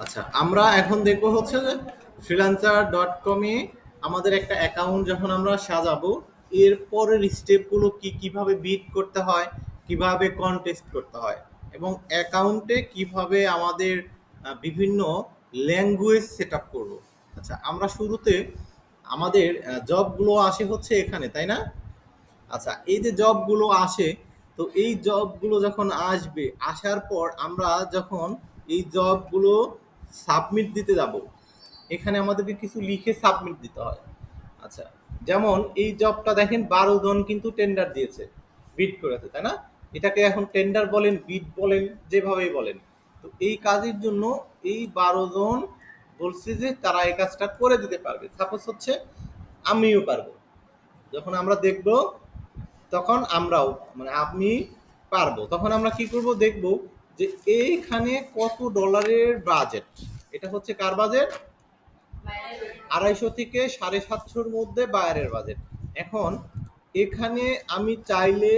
আচ্ছা, আমরা এখন দেখব হচ্ছে যে freelancer.com-এ আমাদের একটা অ্যাকাউন্ট যখন আমরা সাজাবো, এর পরের স্টেপগুলো কিভাবে বিড করতে হয়, কিভাবে কন্টেস্ট করতে হয় এবং অ্যাকাউন্টে কিভাবে আমাদের বিভিন্ন ল্যাঙ্গুয়েজ সেটআপ করব। আচ্ছা, আমরা শুরুতে আমাদের জবগুলো আসে হচ্ছে এখানে, তাই না? আচ্ছা, এই যে জবগুলো আসে, তো এই জবগুলো যখন আসবে, আসার পর আমরা যখন এই জবগুলো সাবমিট দিতে যাব, এখানে আমাদেরকে কিছু লিখে সাবমিট দিতে হয়। আচ্ছা, যেমন এই জবটা দেখেন 12 জন কিন্তু টেন্ডার দিয়েছে, বিড করেছে, তাই না? এটাকে এখন টেন্ডার বলেন, বিড বলেন, যেভাবেই বলেন। তো এই কাজের জন্য এই 12 জন বলছে যে তারা এই কাজটা করে দিতে পারবে। সাপোজ হচ্ছে আমিও পারবো। যখন আমরা দেখব তখন আমরাও, মানে আপনি পারবো, তখন আমরা কি করব, দেখব যে এইখানে কত ডলারের বাজেট। এটা হচ্ছে কার বাজেট? 250 থেকে 750-র মধ্যে বায়ারের বাজেট। এখন এখানে আমি চাইলে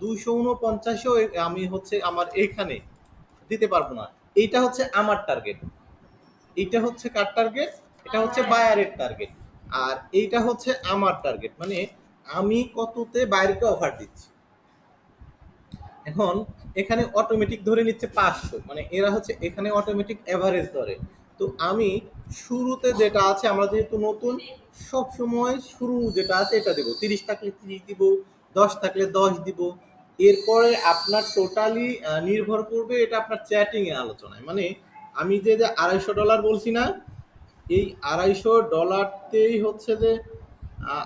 249ও আমি হচ্ছে আমার এইখানে দিতে পারবো না। এইটা হচ্ছে আমার টার্গেট, এইটা হচ্ছে কার টার্গেট? এটা হচ্ছে বায়ারের টার্গেট। আর এইটা হচ্ছে আমার টার্গেট, মানে আমি কততে বায়ারকে অফার দিচ্ছি। এখন এখানে অটোমেটিক ধরে নিচ্ছে 500, মানে এরা হচ্ছে এখানে অটোমেটিক এভারেজ ধরে। তো আমি শুরুতে যেটা আছে, আমরা যেহেতু নতুন, সব সময় শুরু যেটা আছে এটা দেবো, 30 থাকলে 30 দিব, 10 থাকলে 10 দিব। এরপরে আপনার টোটালি নির্ভর করবে এটা আপনার চ্যাটিং এ আলোচনায়, মানে আমি যে যে $250 বলছি না, এই $250তেই হচ্ছে যে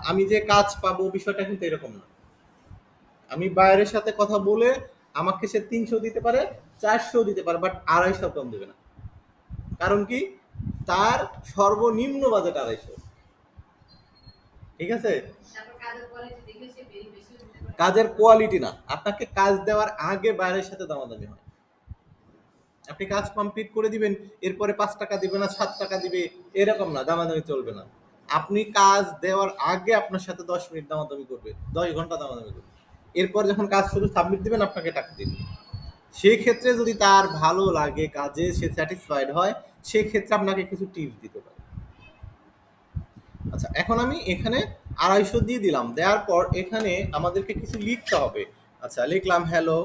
আমি যে কাজ পাবো, বিষয়টা কিন্তু এরকম না। আমি বায়ারের সাথে কথা বলে আমাকে সে 300 দিতে পারে, 400 দিতে পারে, বাট 250 কম দেবে না। কারণ কি? তার সর্বনিম্ন বাজেট 250। ঠিক আছে? কাজের কোয়ালিটি না, আপনাকে কাজ দেওয়ার আগে বায়ারের সাথে দামাদামি হয়। আপনি কাজ কমপ্লিট করে দিবেন, এরপরে 5 টাকা দিবে না, 7 টাকা দিবে, এরকম না, দামাদামি চলবে না। আপনি কাজ দেওয়ার আগে আপনার সাথে 10 মিনিট দামাদামি করবে, 10 ঘন্টা দামাদামি করবে। এরপর যখন কাজ শুধু সাবমিট দিবেন, আপনাকে টাকা দিবে। সেক্ষেত্রে যদি তার ভালো লাগে, কাজে সে স্যাটিসফাইড হয়, সেক্ষেত্রে আপনাকে কিছু টিপস দিতে পারে। আচ্ছা, এখন আমি এখানে 250 দিয়ে দিলাম, দেওয়ার পর এখানে আমাদেরকে কিছু লিখতে হবে। আচ্ছা, লিখলাম hello,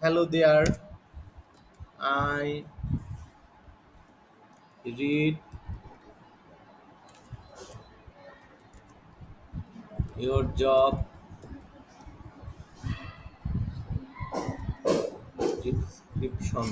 hello there, I read your job description.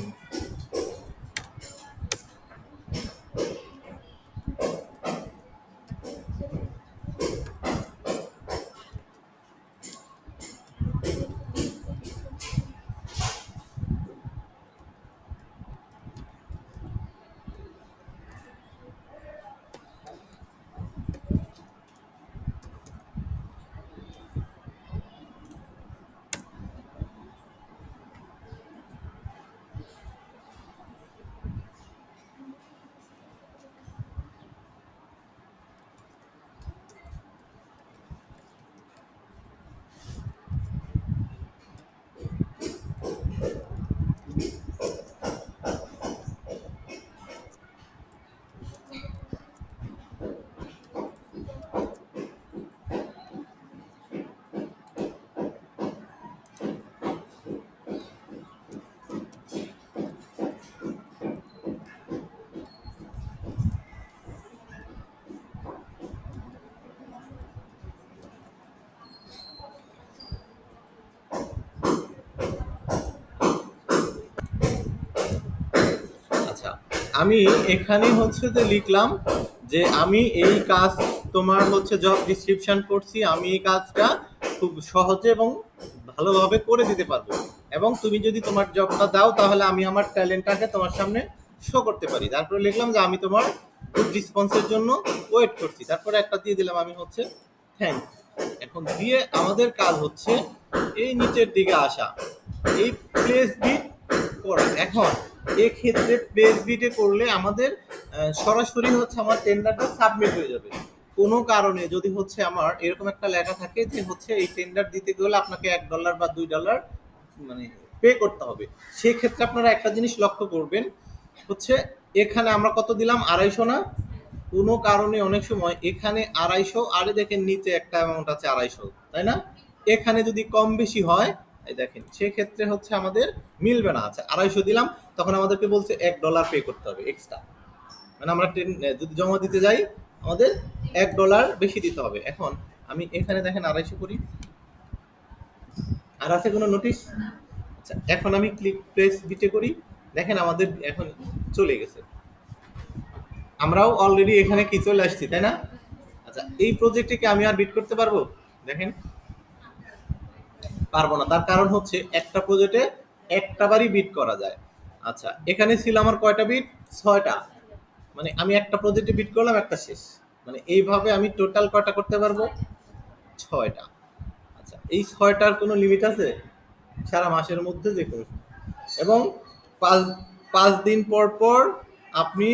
আচ্ছা, আমি এখানে হচ্ছে যে লিখলাম যে আমি এই কাজ, তোমার হচ্ছে জব ডিসক্রিপশন করছি, আমি এই কাজটা খুব সহজে এবং ভালোভাবে করে দিতে পারবো, এবং তুমি যদি তোমার জবটা দাও তাহলে আমি আমার ট্যালেন্টটাকে তোমার সামনে শো করতে পারি। তারপরে লিখলাম যে আমি তোমার গুড রেসপন্সের জন্য ওয়েট করছি, তারপরে একটা দিয়ে দিলাম আমি হচ্ছে থ্যাঙ্কস। এখন দিয়ে আমাদের কাজ হচ্ছে এই নিচের দিকে আসা, এই প্লেস বিট করা। এখন এক্ষেত্রে প্লেস বিটে করলে আমাদের সরাসরি হচ্ছে আমার টেন্ডারটা সাবমিট হয়ে যাবে। কোনো কারণে যদি হচ্ছে আমার এরকম একটা লেখা থাকে যে হচ্ছে এই টেন্ডার দিতে গেলে আপনাকে $1 বা $2 মানে পে করতে হবে। সেক্ষেত্রে আপনারা একটা জিনিস লক্ষ্য করবেন, হচ্ছে এখানে আমরা কত দিলাম, 250 না? কোনো কারণে অনেক সময় এখানে 250, আরে দেখেন নিচে একটা অ্যামাউন্ট আছে 250, তাই না? এখানে যদি কম বেশি হয়, এই দেখেন সেক্ষেত্রে হচ্ছে আমাদের মিলবে না। আচ্ছা 250 দিলাম, তখন আমাদেরকে বলছে $1 পে করতে হবে এক্সট্রা। মানে আমরা যদি জমা দিতে যাই আমাদের $1 বেশি দিতে হবে। এখন আমি এখানে দেখেন 250 করি, আর আছে কোনো নোটিশ? আচ্ছা এখন আমি ক্লিক প্রেস বিটে করি, দেখেন আমাদের এখন চলে গেছে, আমরাও অলরেডি এখানে কি চলে আসছি, তাই না? আচ্ছা এই প্রজেক্টে কি আমি আর বিট করতে পারবো? দেখেন পারবো না, তার কারণ হচ্ছে একটা প্রজেক্টে একটা বারই বিট করা যায়। আচ্ছা এখানে ছিল আমার কয়টা বিট, 6টা, মানে আমি একটা প্রজেক্টে বিট করলাম, একটা শেষ, মানে এইভাবে আমি টোটাল কয়টা করতে পারবো, 6টা। আচ্ছা এই 6টার কোনো লিমিট আছে? সারা মাসের মধ্যে যে কোনো, এবং পাঁচ 5 দিন পর পর আপনি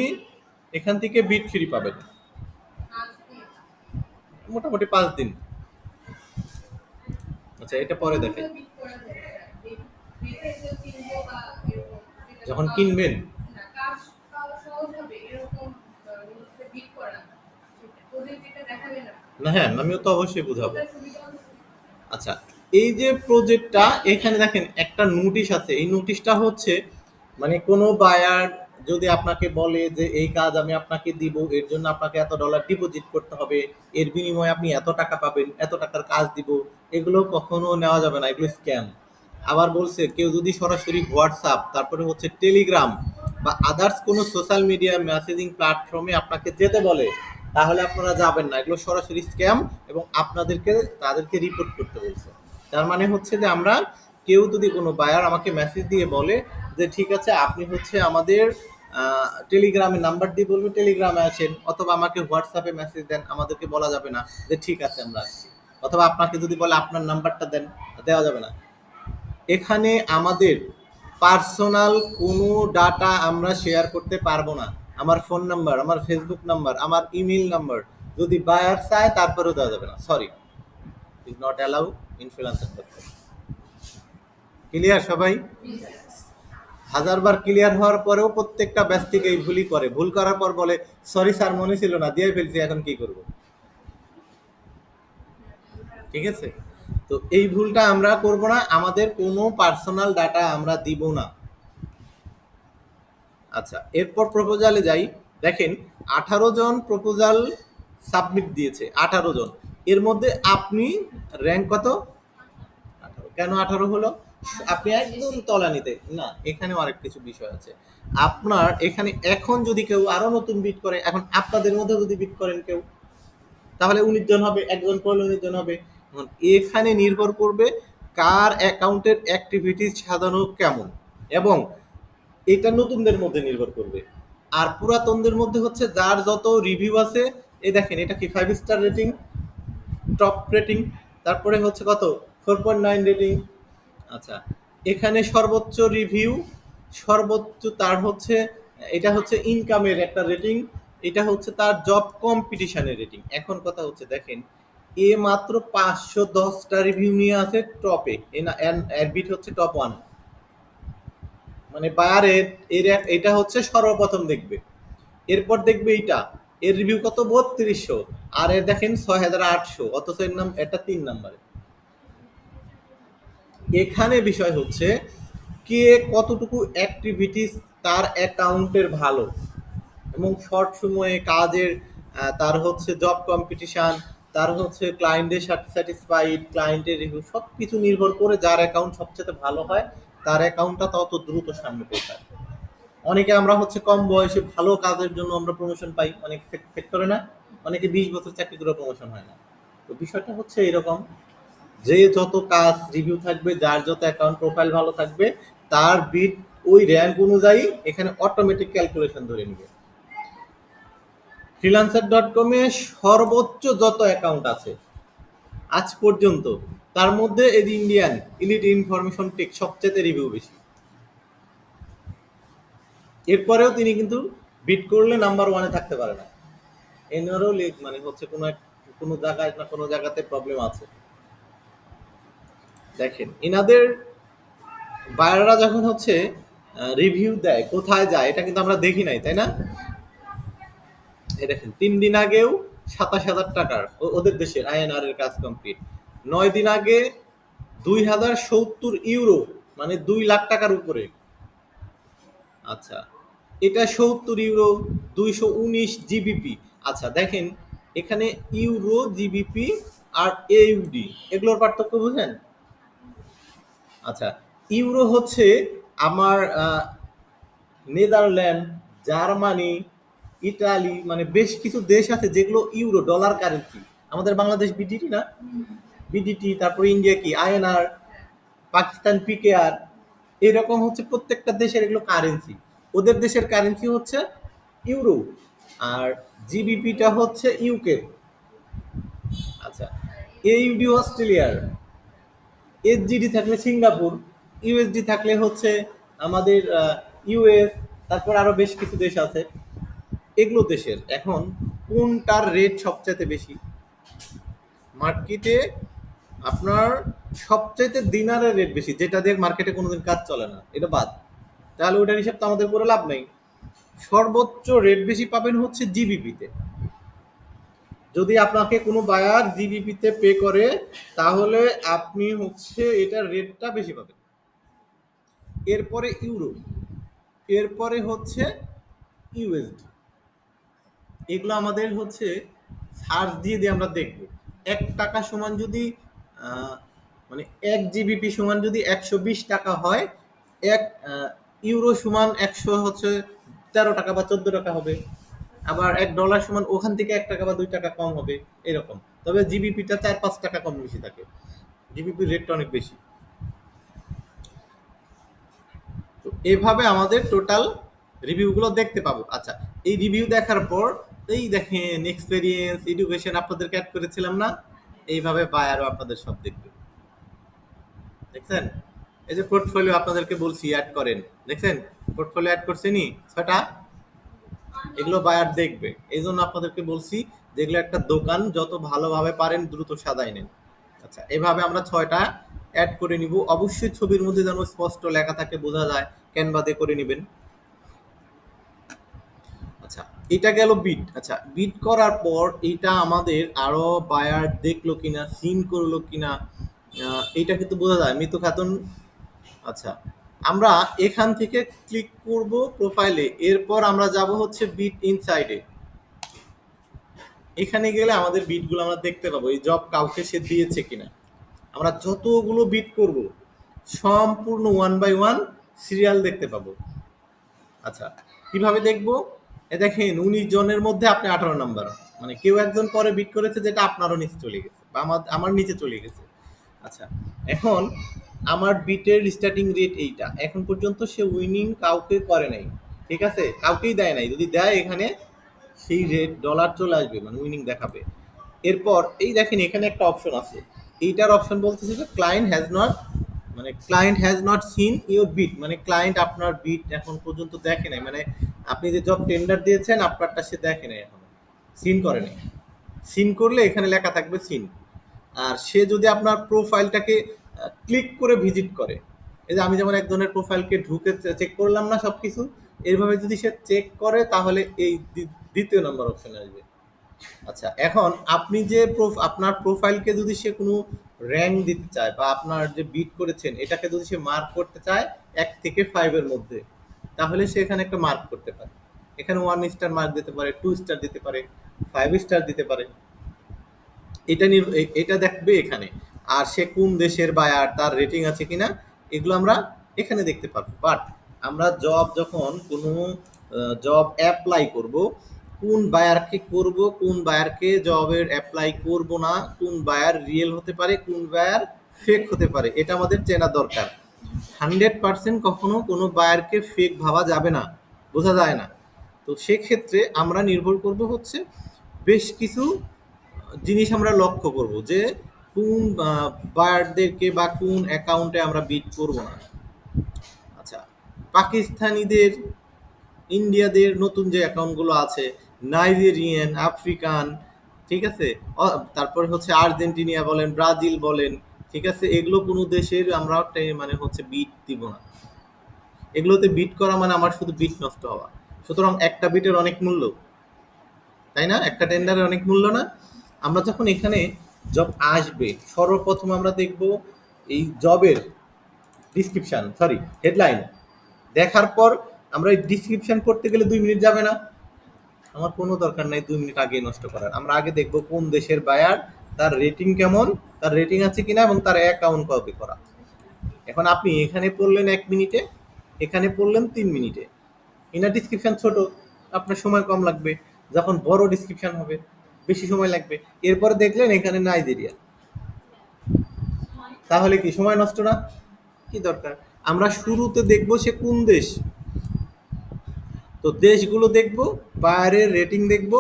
এখান থেকে বিট ফ্রি পাবেন, মোটামুটি 5 দিন। আচ্ছা এটা পরে দেখে যখন কিনবেন। না হ্যাঁ আমিও তো অবশ্যই বুঝাবো। আচ্ছা এই যে প্রজেক্টটা, এখানে দেখেন একটা নোটিশ আছে, এই নোটিশটা হচ্ছে মানে কোনো বায়ার যদি আপনাকে বলে যে এই কাজ আমি আপনাকে দিব, এর জন্য আপনাকে $এত ডিপোজিট করতে হবে, এর বিনিময়ে আপনি এত টাকা পাবেন, এত টাকার কাজ দিব, এগুলো কখনো নেওয়া যাবে না, এগুলো স্ক্যাম। আবার বলছে কেউ যদি সরাসরি হোয়াটসঅ্যাপ, তারপরে হচ্ছে টেলিগ্রাম বা আদার্স কোনো সোশ্যাল মিডিয়া মেসেজিং প্ল্যাটফর্মে আপনাকে যেতে বলে, তাহলে আপনারা যাবেন না, এগুলো সরাসরি স্ক্যাম, এবং আপনাদেরকে তাদেরকে রিপোর্ট করতে বলছে। তার মানে হচ্ছে যে আমরা, কেউ যদি কোনো বায়ার আমাকে মেসেজ দিয়ে বলে যে ঠিক আছে আপনি হচ্ছে আমাদের টেলিগ্রামে নাম্বার দিয়ে বলবে টেলিগ্রামে আসেন, অথবা আমাকে হোয়াটসঅ্যাপে মেসেজ দেন, আমাদেরকে বলা যাবে না যে ঠিক আছে আমরা আসছি, অথবা আপনাকে যদি বলে আপনার নাম্বারটা দেন, দেওয়া যাবে না। এখানে আমাদের পার্সোনাল কোনো ডাটা আমরা শেয়ার করতে পারবো না। আমার ফোন নাম্বার, আমার ফেসবুক নাম্বার, আমার ইমেল নাম্বার যদি বায়ার চায় তারপরেও দেওয়া যাবে না, sorry, is not allow in freelancer. Clear সবাই? হাজারবার ক্লিয়ার হওয়ার পরেও প্রত্যেকটা ব্যাচ থেকে এই ভুলই করে, ভুল করার পর বলে সরি স্যার মনে ছিল না, দিয়ে ফেলছি, এখন কি করব? ঠিক আছে, তো এই ভুলটা আমরা করব না, আমাদের কোনো পার্সোনাল ডাটা আমরা দিব না। আচ্ছা এরপর প্রপোজালে যাই, দেখেন 18 জন প্রপোজাল সাবমিট দিয়েছে, 18 জন, এর মধ্যে আপনি র্যাঙ্ক কত, 18। কেন 18 হলো? আপনি একদম তলানিতে না, এখানেও আরেক কিছু বিষয় আছে। আপনার এখানে এখন যদি কেউ আরো নতুন বিট করে, এখন আপনাদের মধ্যে যদি বিট করেন কেউ, তাহলে 19 জন হবে, একজন করলে 19 জন হবে। এখন এখানে নির্ভর করবে কার অ্যাকাউন্টের অ্যাক্টিভিটিস সাজানো কেমন, এবং এটা নতুনদের মধ্যে নির্ভর করবে। আর পুরাতনদের মধ্যে হচ্ছে যার যত রিভিউ আছে, এই দেখেন এটা কি 5 স্টার রেটিং, টপ রেটিং, তারপরে হচ্ছে কত 4.9 রেটিং। আচ্ছা এখানে সর্বোচ্চ রিভিউ, সর্বোচ্চ তার হচ্ছে, এটা হচ্ছে ইনকামের একটা রেটিং, এটা হচ্ছে তার জব কম্পিটিশনের রেটিং। এখন কথা হচ্ছে দেখেন এ মাত্র 510টা রিভিউ নিয়ে আছে টপে, এর বিট হচ্ছে টপ 1, মানে বায়ারের এর এটা হচ্ছে সর্বপ্রথম দেখবে, এরপর দেখবে এইটা, এর রিভিউ কত 3200, আর এর দেখেন 6800, অথচ এর নাম এটা 3 নম্বরে। এখানে বিষয় হচ্ছে কে কতটুকু অ্যাক্টিভিটিস তার অ্যাকাউন্টের ভালো, এবং শর্ট সময়ে কাজের, তার হচ্ছে জব কম্পিটিশন, তার হচ্ছে ক্লায়েন্টের স্যাটিসফাইড, ক্লায়েন্টের রিভিউ, সব কিছু নির্ভর করে যার অ্যাকাউন্ট সবচেয়ে ভালো হয় তার অ্যাকাউন্টটা তত দ্রুত সামনে পৌঁছায়। অনেকে আমরা হচ্ছে কম বয়সে ভালো কাজের জন্য আমরা প্রমোশন পাই, অনেক সেক্টরে না, অনেকে 20 বছর চাকরি করে প্রমোশন হয় না। তো বিষয়টা হচ্ছে এরকম, যে যত কাজ রিভিউ থাকবে, যার যত অ্যাকাউন্ট প্রোফাইল ভালো থাকবে, তার বিট ওই র্যাঙ্ক অনুযায়ী এখানে অটোমেটিক ক্যালকুলেশন ধরে নিবে। freelancer.com-এ সর্বোচ্চ যত অ্যাকাউন্ট আছে আজ পর্যন্ত, তার মধ্যে এই ইন্ডিয়ান ইলিট ইনফরমেশন টেক সবচেয়ে রিভিউ বেশি। এরপরেও তিনি কিন্তু বিট করলে নাম্বার 1-এ থাকতে পারে না, এনারও মানে হচ্ছে কোনো জায়গায় না কোনো জায়গাতে প্রবলেম আছে। দেখেন এনাদের বায়াররা যখন হচ্ছে রিভিউ দেয় কোথায় যায় এটা কিন্তু আমরা দেখি নাই, তাই না? এই দেখেন ৩ দিন আগেও ২৭,০০০ টাকার ওদের দেশের আইএনআর এর কাজ কমপ্লিট। ৯ দিন আগে ২,০৭০ ইউরো, মানে ২ লাখ টাকার উপরে। আচ্ছা, এটা ৭০ ইউরো, ২১৯ জিবিপি। আচ্ছা দেখেন, এখানে ইউরো, জিবিপি আর এইউডি এগুলোর পার্থক্য বুঝেন? আচ্ছা, ইউরো হচ্ছে আমার নেদারল্যান্ড, জার্মানি, ইটালি, মানে বেশ কিছু দেশ আছে যেগুলো ইউরো ডলার কারেন্সি। আমাদের বাংলাদেশ বিডিটি না, বিডিটি, তারপর ইন্ডিয়া কি আইএনআর, পাকিস্তান পিকেআর, এরকম হচ্ছে প্রত্যেকটা দেশের এগুলো কারেন্সি। ওদের দেশের কারেন্সি হচ্ছে ইউরো, আর জিবিপিটা হচ্ছে ইউকে। আচ্ছা, এইউডি অস্ট্রেলিয়ার, এসজিডি থাকলে সিঙ্গাপুর, ইউএসডি থাকলে হচ্ছে আমাদের ইউএস, তারপর আরো বেশ কিছু দেশ আছে। এগুলো দেশের এখন কোনটার রেট সবচাইতে বেশি মার্কেটে? আপনার সবচাইতে দিনারের রেট বেশি, যেটা দিয়ে মার্কেটে কোনোদিন কাজ চলে না, এটা বাদ। তাহলে ওটার হিসাব তো আমাদের করে লাভ নেই। সর্বোচ্চ রেট বেশি পাবেন হচ্ছে জিবিপিতে। যদি আপনাকে কোনো বায়ার জিবিপিতে পে করে তাহলে আপনি হচ্ছে এটার রেটটা বেশি পাবেন। এরপরে ইউরো, এরপরে হচ্ছে ইউএসডি। এগুলো আমাদের হচ্ছে সার্চ দিয়ে দিয়ে আমরা দেখব। ১ টাকা সমান যদি মানে ১ জিবিপি সমান যদি ১২০ টাকা হয়, ১ ইউরো সমান ১০০ হচ্ছে ১৩ টাকা বা ১৪ টাকা হবে। আবার $১ সমান ওখান থেকে ১ টাকা বা ২ টাকা কম হবে, এরকম। তবে জিবিপিটা ৪-৫ টাকা কম বেশি থাকে, জিবিপির রেটটা অনেক বেশি। তো এভাবে আমাদের টোটাল রিভিউগুলো দেখতে পাবো। আচ্ছা, এই রিভিউ দেখার পর এই দেখেন এক্সপেরিয়েন্স, এডুকেশন আপনাদেরকে অ্যাড করেছিলাম না? এইভাবে বায়ারও আপনাদের সব দেখবে। দেখছেন? এই যে পোর্টফোলিও আপনাদেরকে বলছি অ্যাড করেন, দেখছেন? পোর্টফোলিও অ্যাড করছেনি ৬টা, এগুলো বায়ার দেখবে। এই জন্য আপনাদেরকে বলছি যেগুলো একটা দোকান, যত ভালোভাবে পারেন দ্রুত সাজাই নেন। আচ্ছা, এভাবে আমরা ৬টা অ্যাড করে নিব। অবশ্যই ছবির মধ্যে যেন স্পষ্ট লেখা থাকে, বোঝা যায়, ক্যানভা দিয়ে করে নেবেন। আচ্ছা, এটা গেল বিট। আচ্ছা, বিট করার পর এটা আমাদের আরো বায়ার দেখলো কিনা, সিন করলো কিনা, এইটা কিন্তু বোঝা যায়। মিতু খাতুন, আচ্ছা, আমরা এখান থেকে ক্লিক করব প্রোফাইলে, এরপর আমরা যাব হচ্ছে বিট ইনসাইডে। এখানে গেলে আমাদের বিটগুলো আমরা দেখতে পাবো, এই জব কাউকে সে দিয়েছে কিনা। আমরা যতগুলো বিট করব সম্পূর্ণ ওয়ান বাই ওয়ান সিরিয়াল দেখতে পাবো। আচ্ছা, কিভাবে দেখবো? দেখেন ১৯ জনের মধ্যে আপনি ১৮ নাম্বার, মানে কেউ একজন পরে বিট করেছে যেটা আপনারও নিচে চলে গেছে বা আমার নিচে চলে গেছে। আচ্ছা, এখন আমার বিটের স্টার্টিং রেট এইটা, এখন পর্যন্ত সে উইনিং কাউকে করে নাই, ঠিক আছে? কাউকেই দেয় নাই। যদি দেয় এখানে সেই রেট ডলার চলে আসবে, মানে উইনিং দেখাবে। এরপর এই দেখেন এখানে একটা অপশন আছে, এইটার অপশন বলতেছে যে ক্লায়েন্ট হ্যাজ নট, মানে client has not seen your bid, মানে ক্লায়েন্ট আপনার বিট এখন পর্যন্ত দেখে নাই, মানে আপনি যে জব টেন্ডার দিয়েছেন আপনারটা সে দেখে নাই, এখন সিন করে নাই। সিন করলে এখানে লেখা থাকবে সিন। আর সে যদি আপনার প্রোফাইলটাকে ক্লিক করে ভিজিট করে, এই যে আমি যেমন এক ধরনের প্রোফাইলকে ঢুকে চেক করলাম না সব কিছু, এইভাবে যদি সে চেক করে তাহলে এই দ্বিতীয় নম্বর অপশনে আসবে। আচ্ছা, এখন আপনি যে আপনার প্রোফাইলকে যদি সে কোনো র্যাঙ্ক দিতে চায় বা আপনার যে বিট করেছেন এটাকে যদি সে মার্ক করতে চায় ১ থেকে ৫ এর মধ্যে, তাহলে সে এখানে একটা মার্ক করতে পারে। এখানে 1 স্টার মার্ক দিতে পারে, 2 স্টার দিতে পারে, 5 স্টার দিতে পারে। এটা দেখবে এখানে। আর সে কোন দেশের বায়ার, তার রেটিং আছে কিনা, এগুলো আমরা এখানে দেখতে পারবো। বাট আমরা যখন কোনো জব অ্যাপ্লাই করব, কোন বায়ারকে করব, কোন বায়ারকে জবের অ্যাপ্লাই করব না, কোন বায়ার রিয়েল হতে পারে, কোন বায়ার ফেক হতে পারে, এটা আমাদের চেনা দরকার। 100% কখনো কোনো বায়ারকে ফেক ভাবা যাবে না, বোঝা যায় না। তো সেক্ষেত্রে আমরা নির্ভর করব হচ্ছে বেশ কিছু জিনিস আমরা লক্ষ্য করব যে কোন বায়ারদেরকে বা কোন অ্যাকাউন্টে আমরা বিট করব না। আচ্ছা, পাকিস্তানিদের, ইন্ডিয়াদের নতুন যে অ্যাকাউন্টগুলো আছে, নাইজেরিয়ান, আফ্রিকান, ঠিক আছে, তারপরে হচ্ছে আর্জেন্টিনিয়া বলেন, ব্রাজিল বলেন, ঠিক আছে, এগুলো কোনো দেশের আমরা মানে হচ্ছে বিট দিব না। এগুলোতে বিট করা মানে আমার শুধু বিট নষ্ট হওয়া। সুতরাং একটা বিটের অনেক মূল্য, তাই না? একটা টেন্ডারের অনেক মূল্য না? আমরা যখন এখানে জব আসবে, সর্বপ্রথম আমরা দেখব এই জবের ডিসক্রিপশন, সরি হেডলাইন দেখার পর আমরা এই ডিসক্রিপশন করতে গেলে 2 মিনিট যাবে না? আমার কোনো দরকার নাই 2 মিনিট আগে নষ্ট করার। আমরা আগে দেখব কোন দেশের বায়ার, তার রেটিং কেমন, তার রেটিং আছে কিনা এবং তার অ্যাকাউন্ট কপি করা। এখন আপনি এখানে পড়লেন 1 মিনিটে, এখানে পড়লেন 3 মিনিটে। ইনার ডিসক্রিপশন ছোট, আপনার সময় কম লাগবে। যখন বড় ডিসক্রিপশন হবে বেশি সময় লাগবে। এরপরে দেখলেন এখানে নাইজেরিয়া, তাহলে কি সময় নষ্ট না? কি দরকার? আমরা শুরুতে দেখব সে কোন দেশ, তো দেশগুলো দেখব, বায়ারের রেটিং দেখব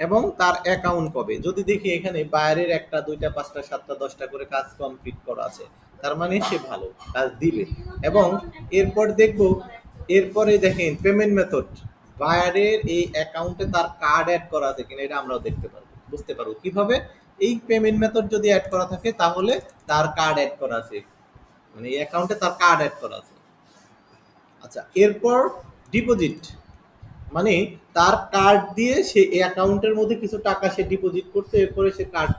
এবং তার অ্যাকাউন্ট কবে। যদি দেখি এখানে বায়ারের 1টা 2টা 5টা 7টা 10টা করে কাজ কমপ্লিট করা আছে, তার মানে সে ভালো কাজ দিবে। এবং এরপর দেখব, এরপরে দেখেন পেমেন্ট মেথড, বায়ারের এই অ্যাকাউন্টে তার কার্ড অ্যাড করা আছে কিনা এটা আমরাও দেখতে পারবো, বুঝতে পারবো কিভাবে। এই পেমেন্ট মেথড যদি অ্যাড করা থাকে তাহলে তার কার্ড অ্যাড করা আছে, মানে এই অ্যাকাউন্টে তার কার্ড অ্যাড করা আছে। আচ্ছা, এরপর ডিপোজিট, মানে তার কার্ড দিয়ে সে এই অ্যাকাউন্টের মধ্যে কিছু টাকা সে ডিপোজিট করছে, এরপরে সে কার্ড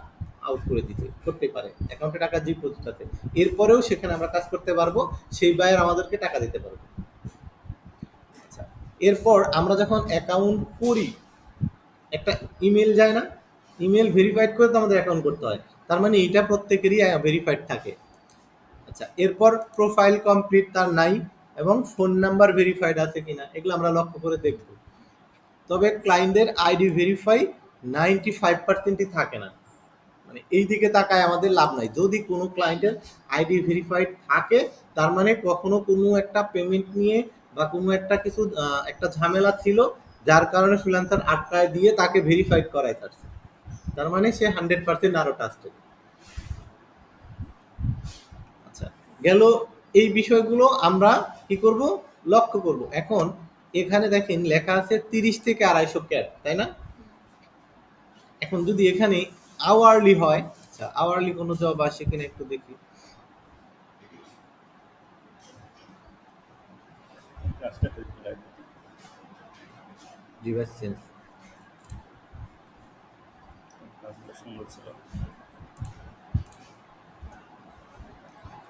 আউট করে দিতে করতে পারে, অ্যাকাউন্টে টাকা ডিপোজিট আছে, এরপরেও সেখানে আমরা কাজ করতে পারবো, সেই বায়ার আমাদেরকে টাকা দিতে পারবে। আচ্ছা, এরপর আমরা যখন অ্যাকাউন্ট করি একটা ইমেল যায় না, ইমেল ভেরিফাইড করে তো আমাদের অ্যাকাউন্ট করতে হয়, তার মানে এটা প্রত্যেকেরই ভেরিফাইড থাকে। আচ্ছা, এরপর প্রোফাইল কমপ্লিট তার নাই এবং ফোন নাম্বার ভেরিফাইড আছে কিনা এগুলো আমরা লক্ষ্য করে দেখব। তবে ক্লায়েন্টদের আইডি ভেরিফাই 95%ই থাকে না, মানে এই দিকে তাকায় আমাদের লাভ নাই। যদি কোনো ক্লায়েন্টের আইডি ভেরিফাইড থাকে তার মানে কখনো কোনো একটা পেমেন্ট নিয়ে বা কোনো একটা কিছু একটা ঝামেলা ছিল, যার কারণে ফ্রিল্যান্সার আটকায় দিয়ে তাকে ভেরিফাইড করায় থাকছে, তার মানে সে 100% আরো ট্রাস্টেড। আচ্ছা, গেল এই বিষয়গুলো আমরা কি করব, লক্ষ্য করব। এখন এখানে দেখেন লেখা আছে 30 থেকে 250 ক্যাট, তাই না? এখন যদি এখানে আওয়ারলি হয়, আচ্ছা আওয়ারলি কোনো জব আসে কিনা একটু দেখি। ডিভাইস চেঞ্জ,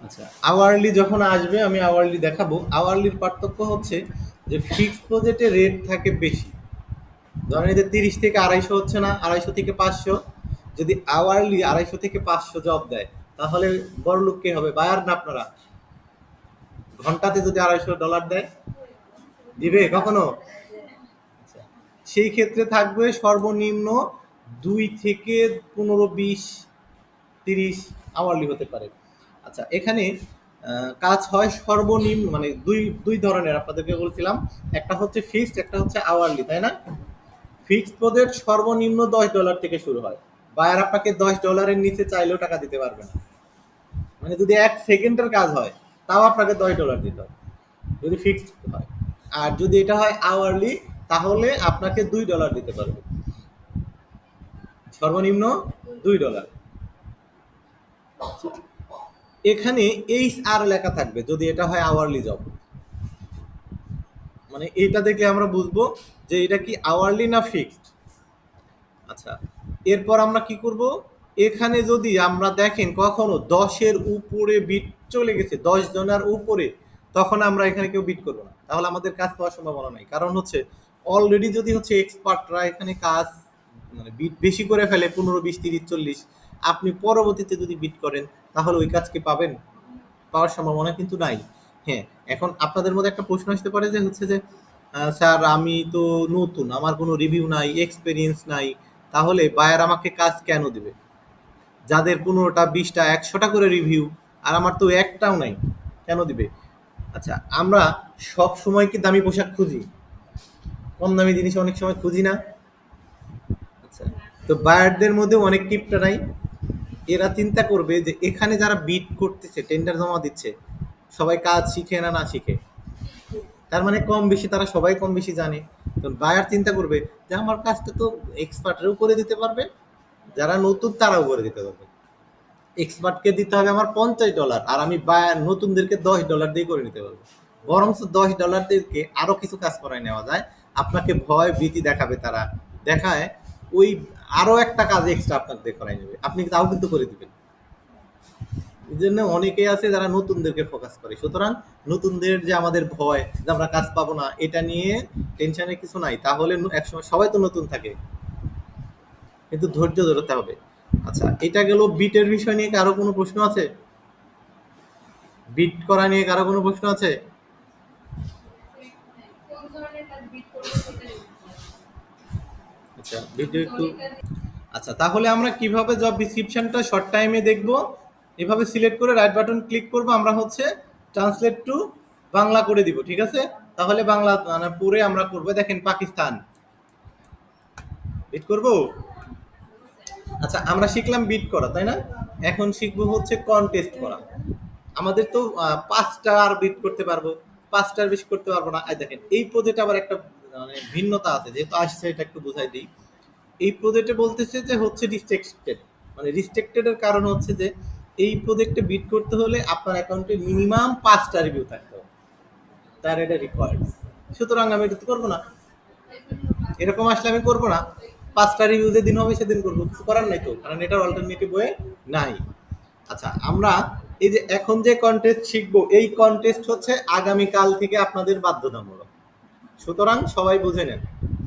আচ্ছা আওয়ারলি যখন আসবে আমি আওয়ারলি দেখাবো। আওয়ারলির পার্থক্য হচ্ছে যে ফিক্সড প্রজেক্টে রেট থাকে বেশি, ধরেন এদের 30 থেকে 250 হচ্ছে না, 250 থেকে 500, যদি আওয়ারলি 250 থেকে 500 জব দেয় তাহলে বড় লোক কে হবে, বায়ার না আপনারা? ঘন্টাতে যদি $250 দেয় দিবে কখনো? আচ্ছা, সেই ক্ষেত্রে থাকবে সর্বনিম্ন 2 থেকে 15 20 30 আওয়ারলি হতে পারে। আচ্ছা, এখানে কাজ হয় সর্বনিম্ন, মানে দুই দুই ধরনের আপনাদেরকে বলছিলাম, একটা হচ্ছে ফিক্সড, একটা হচ্ছে আওয়ারলি, তাই না? ফিক্সড প্রজেক্ট সর্বনিম্ন $10 থেকে শুরু হয়, বায়ার আপনাকে $10 নিচে চাইলেও টাকা দিতে পারবে না, মানে যদি 1 সেকেন্ডের কাজ হয় তাও আপনাকে $10 দিতে হবে যদি ফিক্সড হয়। আর যদি এটা হয় আওয়ারলি তাহলে আপনাকে $2 দিতে পারবে, সর্বনিম্ন $2। এখানে HR লেখা থাকবে যদি এটা হয় আওয়ারলি জব, মানে এটা দেখে আমরা বুঝবো যে এটা কি আওয়ারলি না ফিক্সড। আচ্ছা, এরপর আমরা কি করব, এখানে যদি আমরা দেখেন কখনো 10-এর উপরে বিট চলে গেছে, 10 জনের উপরে, তখন আমরা এখানে কেউ বিট করবো না, তাহলে আমাদের কাজ পাওয়ার সম্ভাবনা নাই। কারণ হচ্ছে অলরেডি যদি হচ্ছে এক্সপার্টরা এখানে কাজ মানে বিট বেশি করে ফেলে 15 20 30 40, আপনি পরবর্তীতে যদি বিট করেন তাহলে ওই কাজ কি পাবেন? পাওয়ার সম্ভাবনা কিন্তু নাই। হ্যাঁ, এখন আপনাদের মধ্যে একটা প্রশ্ন আসতে পারে যে হচ্ছে যে স্যার আমি তো নতুন, আমার কোনো রিভিউ নাই, এক্সপেরিয়েন্স নাই, তাহলে বায়ার আমাকে কাজ কেন দিবে? যাদের 15টা 20টা 100টা করে রিভিউ আর আমার তো একটাও নাই, কেন দিবে? আচ্ছা, আমরা সব সময় কি দামি পোশাক খুঁজি? কম দামি জিনিস অনেক সময় খুঁজি না? আচ্ছা, তো বায়ারদের মধ্যে অনেক টিপটা নাই, এরা চিন্তা করবে যে এখানে যারা বিট করতেছে টেন্ডার জমা দিচ্ছে সবাই কাজ শিখে না না শিখে, তার মানে কম বেশি তারা সবাই কম বেশি জানে। তো বায়ার চিন্তা করবে যে আমার কাজটা তো এক্সপার্টরাও করে দিতে পারবে, যারা নতুন তারাও করে দিতে পারবে, এক্সপার্টকে দিতে হবে আমার $50 আর আমি নতুনদেরকে $10 দিয়ে করে নিতে পারবো। বরঞ্চ $10 দিয়ে আরো কিছু কাজ করায় নেওয়া যায়। আপনাকে ভয় ভীতি দেখাবে তারা, দেখায় ওই আরো একটা কাজ এক্সট্রা আপনাকে দিয়ে করাই নেবে, আপনি তাও কিন্তু করে দিবেন। এই জন্য অনেকেই আছে যারা নতুনদেরকে ফোকাস করে। সুতরাং নতুনদের যে আমাদের ভয় যে আমরা কাজ পাবো না, এটা নিয়ে টেনশনের কিছু নাই। তাহলে একসময় সবাই তো নতুন থাকে, কিন্তু ধৈর্য ধরতে হবে। আচ্ছা, এটা গেল বিটের বিষয় নিয়ে। কারো কোনো প্রশ্ন আছে? বিট করা নিয়ে কারো কোনো প্রশ্ন আছে? আচ্ছা, ভিডিও একটু। আচ্ছা, তাহলে আমরা কিভাবে জব ডিসক্রিপশনটা শর্ট টাইমে দেখব? এভাবে সিলেক্ট করে রাইট বাটন ক্লিক করব, আমরা হচ্ছে ট্রান্সলেট টু বাংলা করে দিব, ঠিক আছে? তাহলে বাংলা মানে পড়ে আমরা করব। দেখেন, পাকিস্তান বিট করব। আচ্ছা, আমরা শিখলাম বিট করা, তাই না? এখন শিখবো হচ্ছে কন্টেস্ট করা। আমাদের তো ৫টা আর বিট করতে পারবো, ৫টার বেশি করতে পারবো না। আর দেখেন, এই প্রজেক্টে আবার একটা মানে ভিন্নতা আছে, যেহেতু আসছে এটা একটু বুঝাই দিই। এই প্রজেক্টে বলতেছে যে হচ্ছে রিস্ট্রিক্টেড, মানে রিস্ট্রিক্টেড এর কারণ হচ্ছে যে এই প্রজেক্টে বিট করতে হলে আপনার অ্যাকাউন্টে মিনিমাম 5টা রিভিউ থাকতে হবে, তার এটা রিকোয়ার্ড। সুতরাং আমি এটা তো করবো না, এরকম আসলে আমি করবো না। 5টা রিভিউ যেদিন হবে সেদিন করবো, কিছু করার নাই তো, কারণ এটার অল্টারনেটিভ ওয়ে নাই। আচ্ছা, আমরা এই যে এখন যে কন্টেস্ট শিখবো, এই কন্টেস্ট হচ্ছে আগামীকাল থেকে আপনাদের বাধ্যতামূলক। সুতরাং সবাই বুঝে নেন,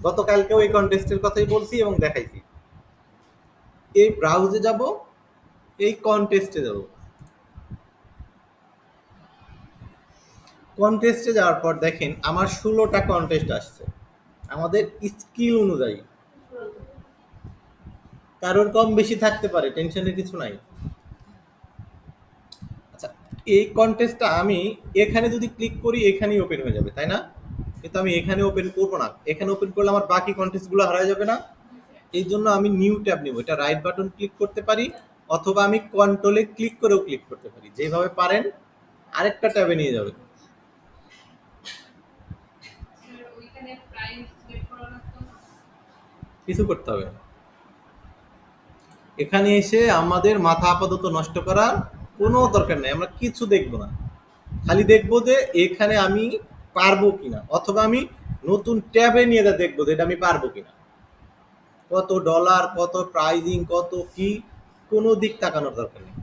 গতকালকেও এই কন্টেস্টের কথাই বলছি এবং দেখাইছি। এই ব্রাউজে যাব, এই কন্টেস্টে যাব। কন্টেস্টে যাওয়ার পর দেখেন আমার 16টা কন্টেস্ট আসছে আমাদের স্কিল অনুযায়ী। কারোর কম বেশি থাকতে পারে, টেনশনের কিছু নাই। আচ্ছা, এই কন্টেস্টটা আমি এখানে যদি ক্লিক করি এখানেই ওপেন হয়ে যাবে, তাই না? কিন্তু আমি এখানে ওপেন করবো না, এখানে ওপেন করলে আমার বাকি কন্টেস্টগুলো হারায় যাবে না। এই জন্য আমি নিউ ট্যাব নিব। এটা রাইট বাটন ক্লিক করতে পারি, অথবা আমি কন্ট্রোলে ক্লিক করেও ক্লিক করতে পারি, যেভাবে পারেন। আরেকটা ট্যাবে নিয়ে যাবে, কিছু করতে হবে না। এখানে এসে আমাদের মাথা আপাতত নষ্ট করার কোনো দরকার নেই, আমরা কিছু দেখবো না। খালি দেখবো যে এখানে আমি পারবো কিনা, অথবা আমি নতুন ট্যাবে নিয়ে যা দেখবো যে এটা আমি পারবো কিনা। কত ডলার, কত প্রাইজিং, কত কি, কোনো দিক তাকানোর দরকার নেই।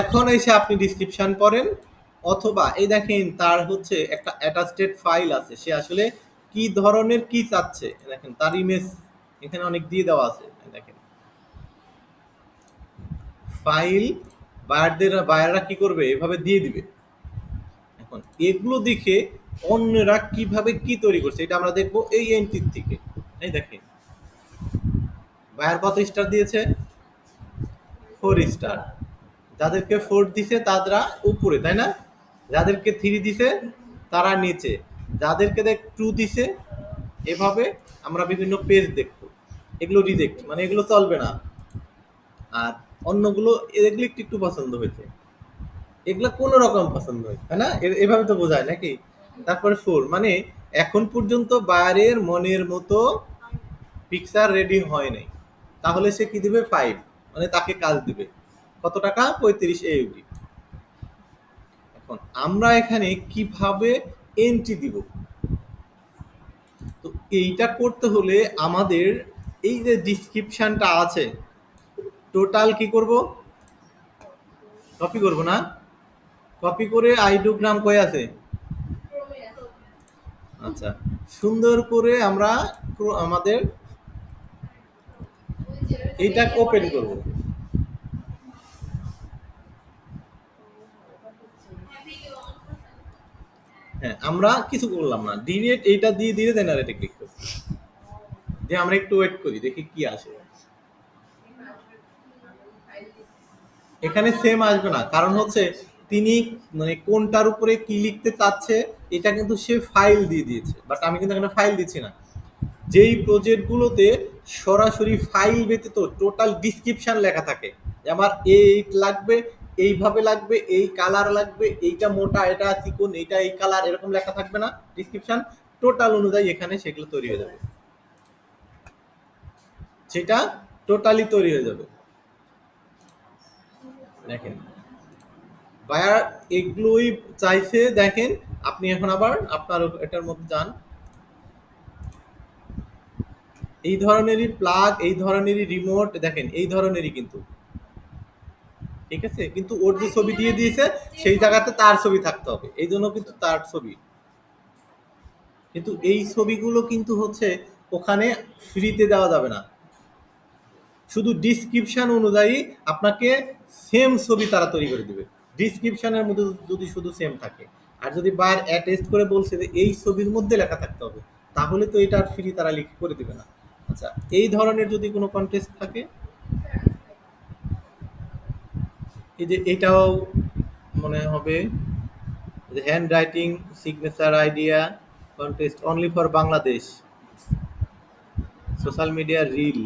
এখন এসে আপনি ডিসক্রিপশন পড়েন, অথবা এই দেখেন তার হচ্ছে একটা অ্যাটাচড ফাইল আছে, সে আসলে কি ধরনের কি চাচ্ছে দেখেন, তার ইমেজ এখানে অনেক দিয়ে দেওয়া আছে। দেখেন ফাইল, বায়াররা কি করবে, এভাবে দিয়ে দিবে। এখন এগুলো দেখে অন্যরা কিভাবে কি তৈরি করছে এটা আমরা দেখবো এই এন্ট্রির থেকে। এই দেখেন বায়ার কত স্টার দিয়েছে, 4 স্টার। যাদেরকে 4 দিছে তারা উপরে, তাই না? যাদেরকে 3 দিছে তারা নিচে, যাদেরকে 2 দিছে। এভাবে আমরা বিভিন্ন পেজ দেখবো। এগুলো রিজেক্ট, মানে এগুলো চলবে না। আর অন্যগুলো এগুলো একটু একটু পছন্দ হয়েছে, এগুলো কোনো রকম পছন্দ হয়েছে, তাই না? এভাবে তো বোঝায় নাকি? তারপরে 4 মানে এখন পর্যন্ত বায়ারের মনের মতো পিকচার রেডি হয় নাই, তাহলে সে কি দিবে, 5, মানে তাকে কাজ দিবে। কত টাকা, 35 AUD। এখন আমরা এখানে কিভাবে এন্ট্রি দিব? তো এইটা করতে হলে আমাদের এই যে ডিসক্রিপশনটা আছে, টোটাল কি করব, কপি করব না? কপি করে আইডোগ্রাম কই আছে? আচ্ছা, সুন্দর করে আমরা আমাদের এইটা ওপেন করব। হ্যাঁ, আমরা কিছু করলাম না, ডিরেক্ট এইটা দিয়ে দিয়ে জেনারেটে ক্লিক করব। যে আমরা একটু ওয়েট করি, দেখি কি আসে। এখানে সেম আসবে না, কারণ হচ্ছে তিনি মানে কোনটার উপরে কি লিখতে চাচ্ছে এটা কিন্তু সে ফাইল দিয়ে দিয়েছে, বাট আমি কিন্তু এখানে ফাইল দিচ্ছি না। যেই প্রজেক্টগুলোতে সরাসরি ফাইল ব্যতীত টোটাল ডিসক্রিপশন লেখা থাকে, যে আমার এই লাগবে, এইভাবে লাগবে, এই কালার লাগবে, এইটা মোটা, এটা চিকন, এইটা এই কালার, এরকম লেখা থাকবে না ডিসক্রিপশন, টোটাল অনুযায়ী এখানে সেগুলো তৈরি হয়ে যাবে, সেটা টোটালি তৈরি হয়ে যাবে। দেখেন বায়ার এগুলোই চাইছে। দেখেন আপনি এখন আবার আপনার এটার মধ্যে যান, এই ধরনেরই প্লাগ, এই ধরনেরই রিমোট, দেখেন এই ধরনেরই কিন্তু, ঠিক আছে, কিন্তু ওর যে ছবি দিয়ে দিয়েছে সেই জায়গাতে তার ছবি থাকতে হবে, এই জন্য কিন্তু তার ছবি, কিন্তু এই ছবিগুলো কিন্তু হচ্ছে ওখানে ফ্রিতে দেওয়া যাবে না, শুধু ডিসক্রিপশন অনুযায়ী আপনাকে সেম ছবি তারা তৈরি করে দেবে, ডিসক্রিপশনের মধ্যে যদি শুধু সেম থাকে। আর যদি বার অ্যাটেস্ট করে বলছে যে এই ছবির মধ্যে লেখা থাকতে হবে, তাহলে তো এটা ফ্রি তারা লিখে করে দেবে না। আচ্ছা, এই ধরনের যদি কোনো কন্টেস্ট থাকে, এই যে এটাও মনে হবে hand writing signature idea contest only for Bangladesh, social media reel.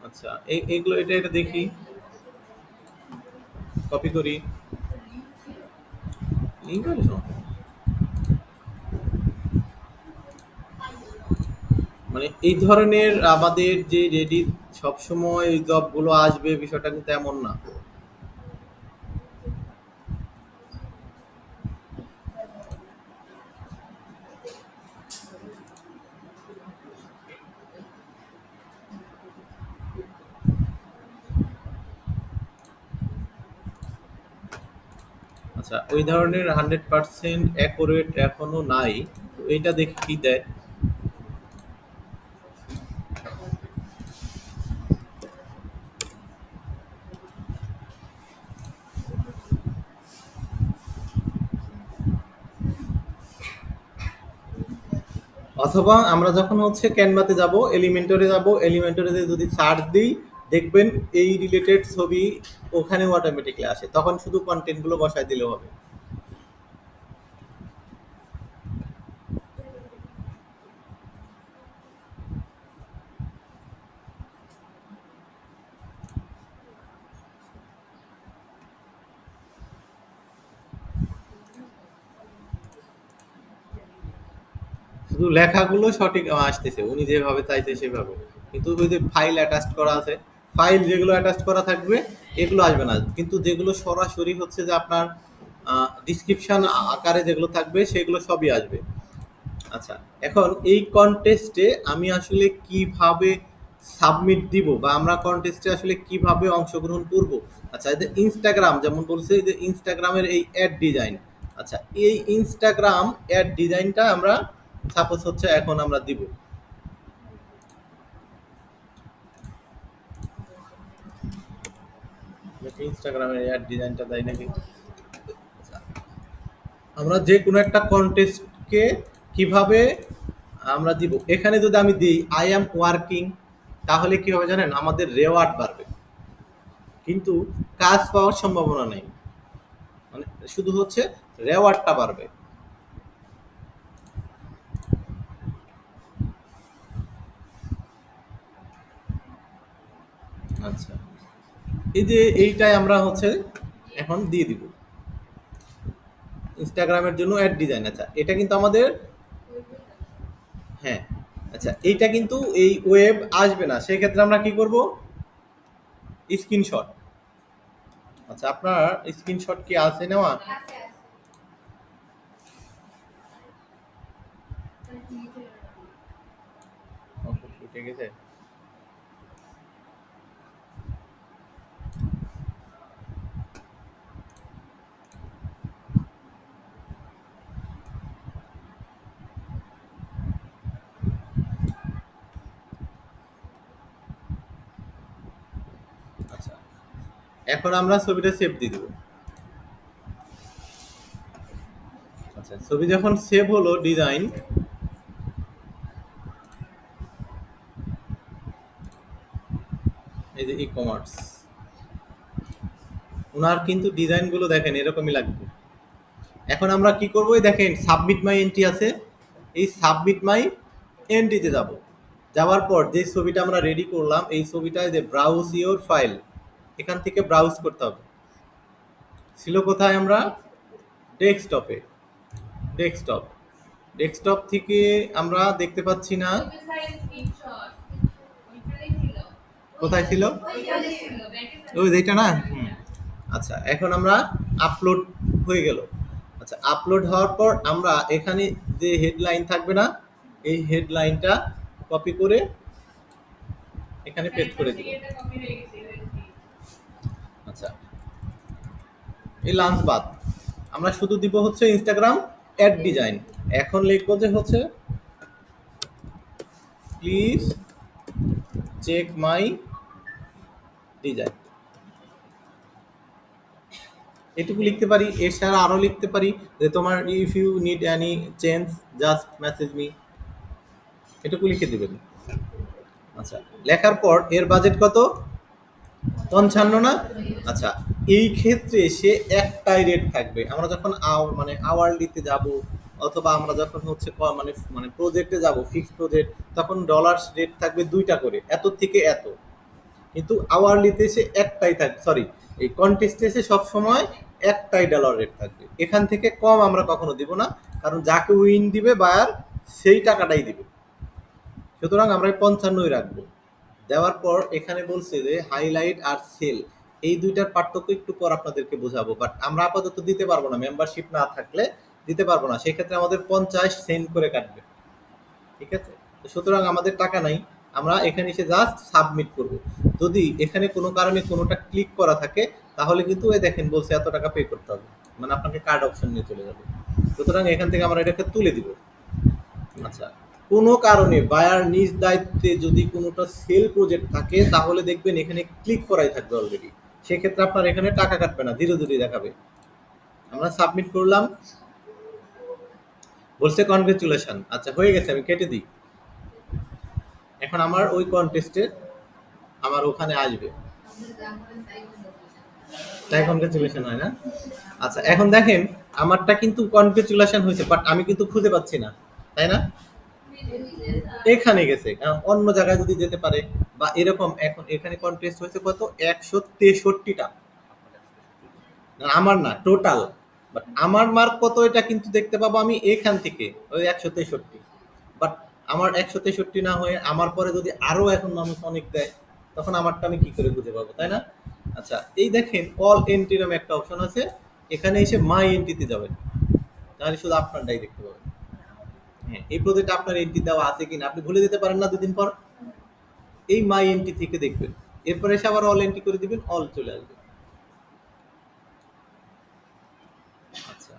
আচ্ছা, এইগুলো এটা এটা দেখি, কপি করি, লিঙ্ক আছে সব। মানে এই ধরনের আমাদের যে রেডি সবসময় এই জবগুলো আসবে বিষয়টা কিন্তু এমন না। আচ্ছা, ওই ধরনের 100% অ্যাকুরেট এখনো নাই। তো এইটা দেখি কি দেয়। অথবা আমরা যখন হচ্ছে ক্যানভাতে যাব, এলিমেন্টরে যাব, এলিমেন্টরে যদি সার্চ দিই, দেখবেন এই রিলেটেড ছবি ওখানেও অটোমেটিকলি আসে, তখন শুধু কন্টেন্টগুলো বসায় দিলেও হবে। শুধু লেখাগুলো সঠিক আসতেছে, উনি যেভাবে চাইছে সেভাবে, কিন্তু ওই যে ফাইল অ্যাটাচ করা আছে, ফাইল যেগুলো অ্যাটাচ করা থাকবে এগুলো আসবে না, কিন্তু যেগুলো সরাসরি হচ্ছে যে আপনার ডিসক্রিপশন আকারে যেগুলো থাকবে সেগুলো সবই আসবে। আচ্ছা, এখন এই কনটেস্টে আমি আসলে কিভাবে সাবমিট দিব, বা আমরা কনটেস্টে আসলে কিভাবে অংশগ্রহণ করব? আচ্ছা, এই যে ইনস্টাগ্রাম যেমন বলছে, এই যে ইনস্টাগ্রামের এই অ্যাড ডিজাইন, আচ্ছা এই ইনস্টাগ্রাম অ্যাড ডিজাইনটা আমরা সাপোজ হচ্ছে এখন আমরা দিব। ইনস্টাগ্রামের অ্যাড ডিজাইনটা দেয় নাকি? আচ্ছা, আমরা যে কোনো একটা কন্টেস্টকে কিভাবে আমরা দিব, এখানে যদি আমি দিই আই অ্যাম ওয়ার্কিং, তাহলে কি হবে জানেন, আমাদের রেওয়ার্ড বাড়বে, কিন্তু কাজ পাওয়ার সম্ভাবনা নেই, মানে শুধু হচ্ছে রেওয়ার্ডটা বাড়বে। আচ্ছা, এই যে এইটাই আমরা হচ্ছে এখন দিয়ে দিব ইনস্টাগ্রামের জন্য অ্যাড ডিজাইন। আচ্ছা, এটা কিন্তু আমাদের, হ্যাঁ, আচ্ছা এইটা কিন্তু এই ওয়েব আসবে না, সেক্ষেত্রে আমরা কি করব, স্ক্রিনশট। আচ্ছা, আপনার স্ক্রিনশট কি আছে নেওয়া? উঠে গেছে। আচ্ছা, এখন আমরা ছবিটা সেভ দিয়ে দেবো। আচ্ছা, ছবি যখন সেভ হলো ডিজাইন, এই যে ই কমার্স, ওনার কিন্তু ডিজাইনগুলো দেখেন এরকমই লাগবে। এখন আমরা কি করবো, এই দেখেন সাবমিট মাই এন্ট্রি আছে, এই সাবমিট মাই এন্ট্রিতে যাব। যাওয়ার পর যে ছবিটা আমরা রেডি করলাম, এই ছবিটায় যে ব্রাউজ ইওর ফাইল, এখান থেকে ব্রাউজ করতে হবে। ছিল কোথায়, আমরা ডেস্কটপে, ডেস্কটপ, ডেস্কটপ থেকে আমরা দেখতে পাচ্ছি না, কোথায় ছিল, ওই যেটা না। আচ্ছা, এখন আমরা আপলোড হয়ে গেল। আচ্ছা, আপলোড হওয়ার পর আমরা এখানে যে হেডলাইন থাকবে না, এই হেডলাইনটা কপি করে এখানে পেস্ট করে দিব। আচ্ছা, এই লাঞ্চ বাদ আমরা শুধু দিব হচ্ছে ইনস্টাগ্রাম অ্যাড ডিজাইন। এখন লিখবো যে হচ্ছে প্লিজ চেক মাই ডিজাইন, এটুকু লিখতে পারি। এর ছাড়া আরও লিখতে পারি যে তোমার if you need any change just message me, এটুকু লিখে দিবেন। আচ্ছা, লেখার পর এর বাজেট কত, 55 না? আচ্ছা, এই ক্ষেত্রে সে একটাই রেট থাকবে। আমরা যখন মানে আওয়ারলিতে যাব, অথবা আমরা যখন হচ্ছে মানে মানে প্রজেক্টে যাব, ফিক্সড প্রজেক্ট, তখন ডলার রেট থাকবে 2টা করে, এত থেকে এত। কিন্তু আওয়ারলিতে সে একটাই থাকবে, সরি, এই কন্টেস্টে সে সবসময় একটাই ডলার রেট থাকবে। এখান থেকে কম আমরা কখনো দিব না, কারণ যাকে উইন দিবে বায়ার সেই টাকাটাই দিবে। সুতরাং আমরা 55ই রাখবো। দেওয়ার পর এখানে বলছে যে হাইলাইট আর সেল, এই দুইটার পার্থক্য একটু পর আপনাদেরকে বোঝাবো, বাট আমরা আপাতত দিতে পারবো না, মেম্বারশিপ না থাকলে দিতে পারবো না। সেক্ষেত্রে আমাদের 50 সেন্ট করে কাটবে, ঠিক আছে? তো সুতরাং আমাদের টাকা নাই, আমরা এখানে এসে জাস্ট সাবমিট করব। যদি এখানে কোনো কারণে কোনোটা ক্লিক করা থাকে, তাহলে কিন্তু এই দেখেন বলছে এত টাকা পে করতে হবে, মানে আপনাকে কার্ড অপশন নিয়ে চলে যাবে। সুতরাং এখান থেকে আমরা এটাকে তুলে দিব। আচ্ছা, কোনো কারণে বায়ার নিজ দায়িত্বে যদি কোনোটা সেল প্রজেক্ট থাকে, তাহলে দেখবেন এখানে ক্লিক করাই থাকবে অলরেডি। সেক্ষেত্রে আপনার এখানে টাকা কাটবে না, ধীরে ধীরে দেখাবে। আমরা সাবমিট করলাম, বলছে কনগ্রেচুলেশন। আচ্ছা, হয়ে গেছে, আমি কেটে দিই। এখন আমার ওই কন্টেস্টে আমার ওখানে আসবে, তাই কনগ্রেচুলেশন হয় না? আচ্ছা, এখন দেখেন আমারটা কিন্তু কনগ্রেচুলেশন হয়েছে, বাট আমি কিন্তু খুঁজে পাচ্ছি না, তাই না? এখানে গেছে, অন্য জায়গায় যদি যেতে পারে বা এরকম। এখন এখানে কন্টেস্ট হয়েছে কত, 163টা, আমার না টোটাল, বাট আমার মার্ক কত এটা কিন্তু দেখতে পাবো আমি এখান থেকে, ওই 163। বাট আমার 163 না হয়ে আমার পরে যদি আরো এখন মানুষ অনেক দেয়, তখন আমারটা আমি কি করে খুঁজে পাবো, তাই না? আচ্ছা, এই দেখেন অল এন্ট্রি নামে একটা অপশন আছে, এখানে এসে মাই এন্ট্রিতে যাবেন, তাহলে শুধু আপনারটাই দেখতে পাবেন। হ্যাঁ, এই প্রজেক্টে আপনার এন্ট্রি দেওয়া আছে কিনা আপনি ভুলে যেতে পারেন না দুদিন পর, এই মাই এন্ট্রি থেকে দেখবেন। এরপরে এসে আবার অল এন্ট্রি করে দিবেন, অল চলে আসবে। আচ্ছা,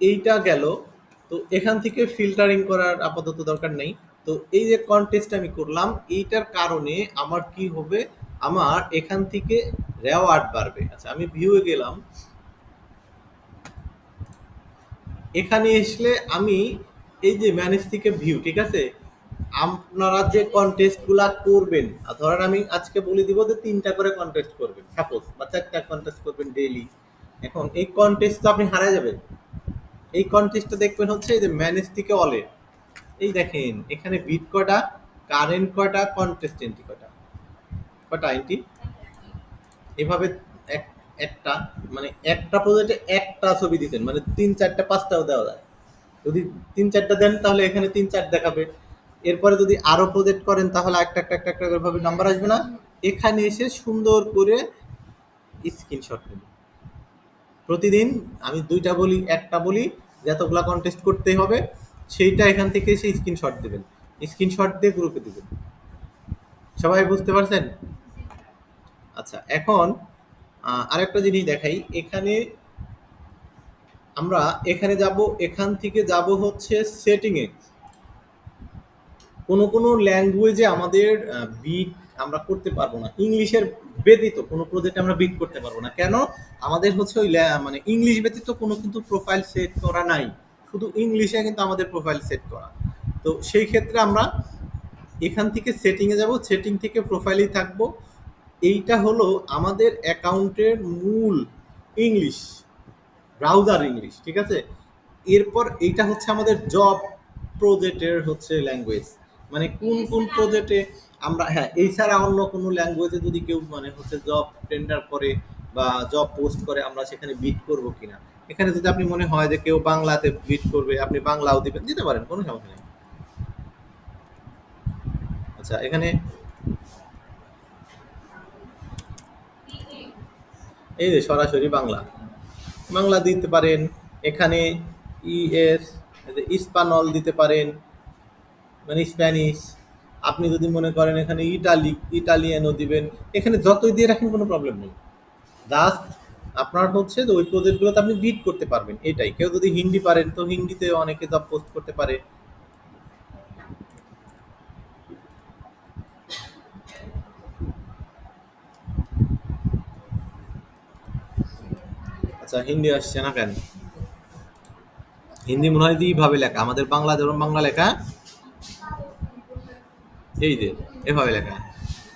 এইটা গেল। তো এখান থেকে ফিল্টারিং করার আপাতত দরকার নেই। তো এই যে কন্টেস্ট আমি করলাম, এইটার কারণে আমার কি হবে, আমার এখান থেকে রেওয়ার্ড বাড়বে। আচ্ছা, আমি ভিউয়ে গেলাম, এখানে আসলে আমি এই যে ম্যানেজ থেকে ভিউ, ঠিক আছে, আপনারা যে কন্টেস্টগুলা করবেন, ধরেন আমি আজকে বলে দিব যে 3টা করে কন্টেস্ট করবেন সাপোজ, বা 4টা কন্টেস্ট করবেন ডেইলি। এখন এই কন্টেস্ট তো আপনি হারায় যাবেন। এই কন্টেস্টটা দেখবেন হচ্ছে এই যে ম্যানেজ থেকে অলে, এই দেখেন এখানে বিট কয়টা, কারেন্ট কয়টা, কন্টেস্ট এন্ট্রি কয়টা, কয়টা এন্ট্রি, এভাবে এক একটা, মানে একটা প্রজেক্টে একটা ছবি দিচ্ছেন, মানে 3, 4টা, 5টাও দেওয়া যায়। যদি 3, 4টা দেন তাহলে এখানে 3, 4 দেখাবে। এরপরে যদি আরো প্রজেক্ট করেন তাহলে একটা করে ভাবে নাম্বার আসবে না। এখানে এসে সুন্দর করে স্ক্রিনশট নেব। প্রতিদিন আমি 2টা বলি, একটা বলি, যতগুলা কন্টেস্ট করতে হবে সেইটা এখান থেকে এসে স্ক্রিনশট দেবেন, স্ক্রিনশট দিয়ে গ্রুপে দিবেন। সবাই বুঝতে পারছেন? আচ্ছা, এখন আরেকটা জিনিস দেখাই। এখানে আমরা এখানে যাব, এখান থেকে যাব হচ্ছে সেটিংয়ে। কোনো ল্যাঙ্গুয়েজে আমাদের বিট আমরা করতে পারবো না, ইংলিশের ব্যতীত কোনো প্রজেক্টে আমরা বিট করতে পারবো না। কেন? আমাদের হচ্ছে ওই মানে ইংলিশ ব্যতীত কোনো কিন্তু প্রোফাইল সেট করা নাই, শুধু ইংলিশে কিন্তু আমাদের প্রোফাইল সেট করা। তো সেই ক্ষেত্রে আমরা এখান থেকে সেটিংয়ে যাব, সেটিং থেকে প্রোফাইলেই থাকবো। এইটা হলো আমাদের অ্যাকাউন্টের মূল ইংলিশ, ব্রাউজার ইংলিশ, ঠিক আছে? এরপর এইটা হচ্ছে আমাদের জব প্রজেক্টের হচ্ছে ল্যাঙ্গুয়েজ, মানে কোন কোন প্রজেক্টে আমরা, হ্যাঁ এই ছাড়া অন্য কোনো ল্যাঙ্গুয়েজে যদি কেউ মানে হচ্ছে জব টেন্ডার করে বা জব পোস্ট করে আমরা সেখানে বিট করব কিনা। এখানে যদি আপনি মনে হয় যে কেউ বাংলাতে বিট করবে আপনি বাংলাও দিবেন, দিতে পারেন, কোনো সমস্যা নেই। আচ্ছা এখানে এই যে সরাসরি বাংলা, বাংলা দিতে পারেন। এখানে ইএস ইস্পানল দিতে পারেন, মানে স্প্যানিশ। আপনি যদি মনে করেন এখানে ইটালিয়ানও দিবেন, এখানে যতই দিয়ে রাখেন কোনো প্রবলেম নেই। জাস্ট আপনার হচ্ছে যে ওই প্রজেক্টগুলোতে আপনি বিট করতে পারবেন, এটাই। কেউ যদি হিন্দি পারেন তো হিন্দিতে অনেকে জব পোস্ট করতে পারে। আচ্ছা হিন্দি আসছে না কেন? হিন্দি মনে হয় এইভাবে লেখা, আমাদের বাংলা যেমন বাংলা লেখা, এই যে এভাবে লেখা,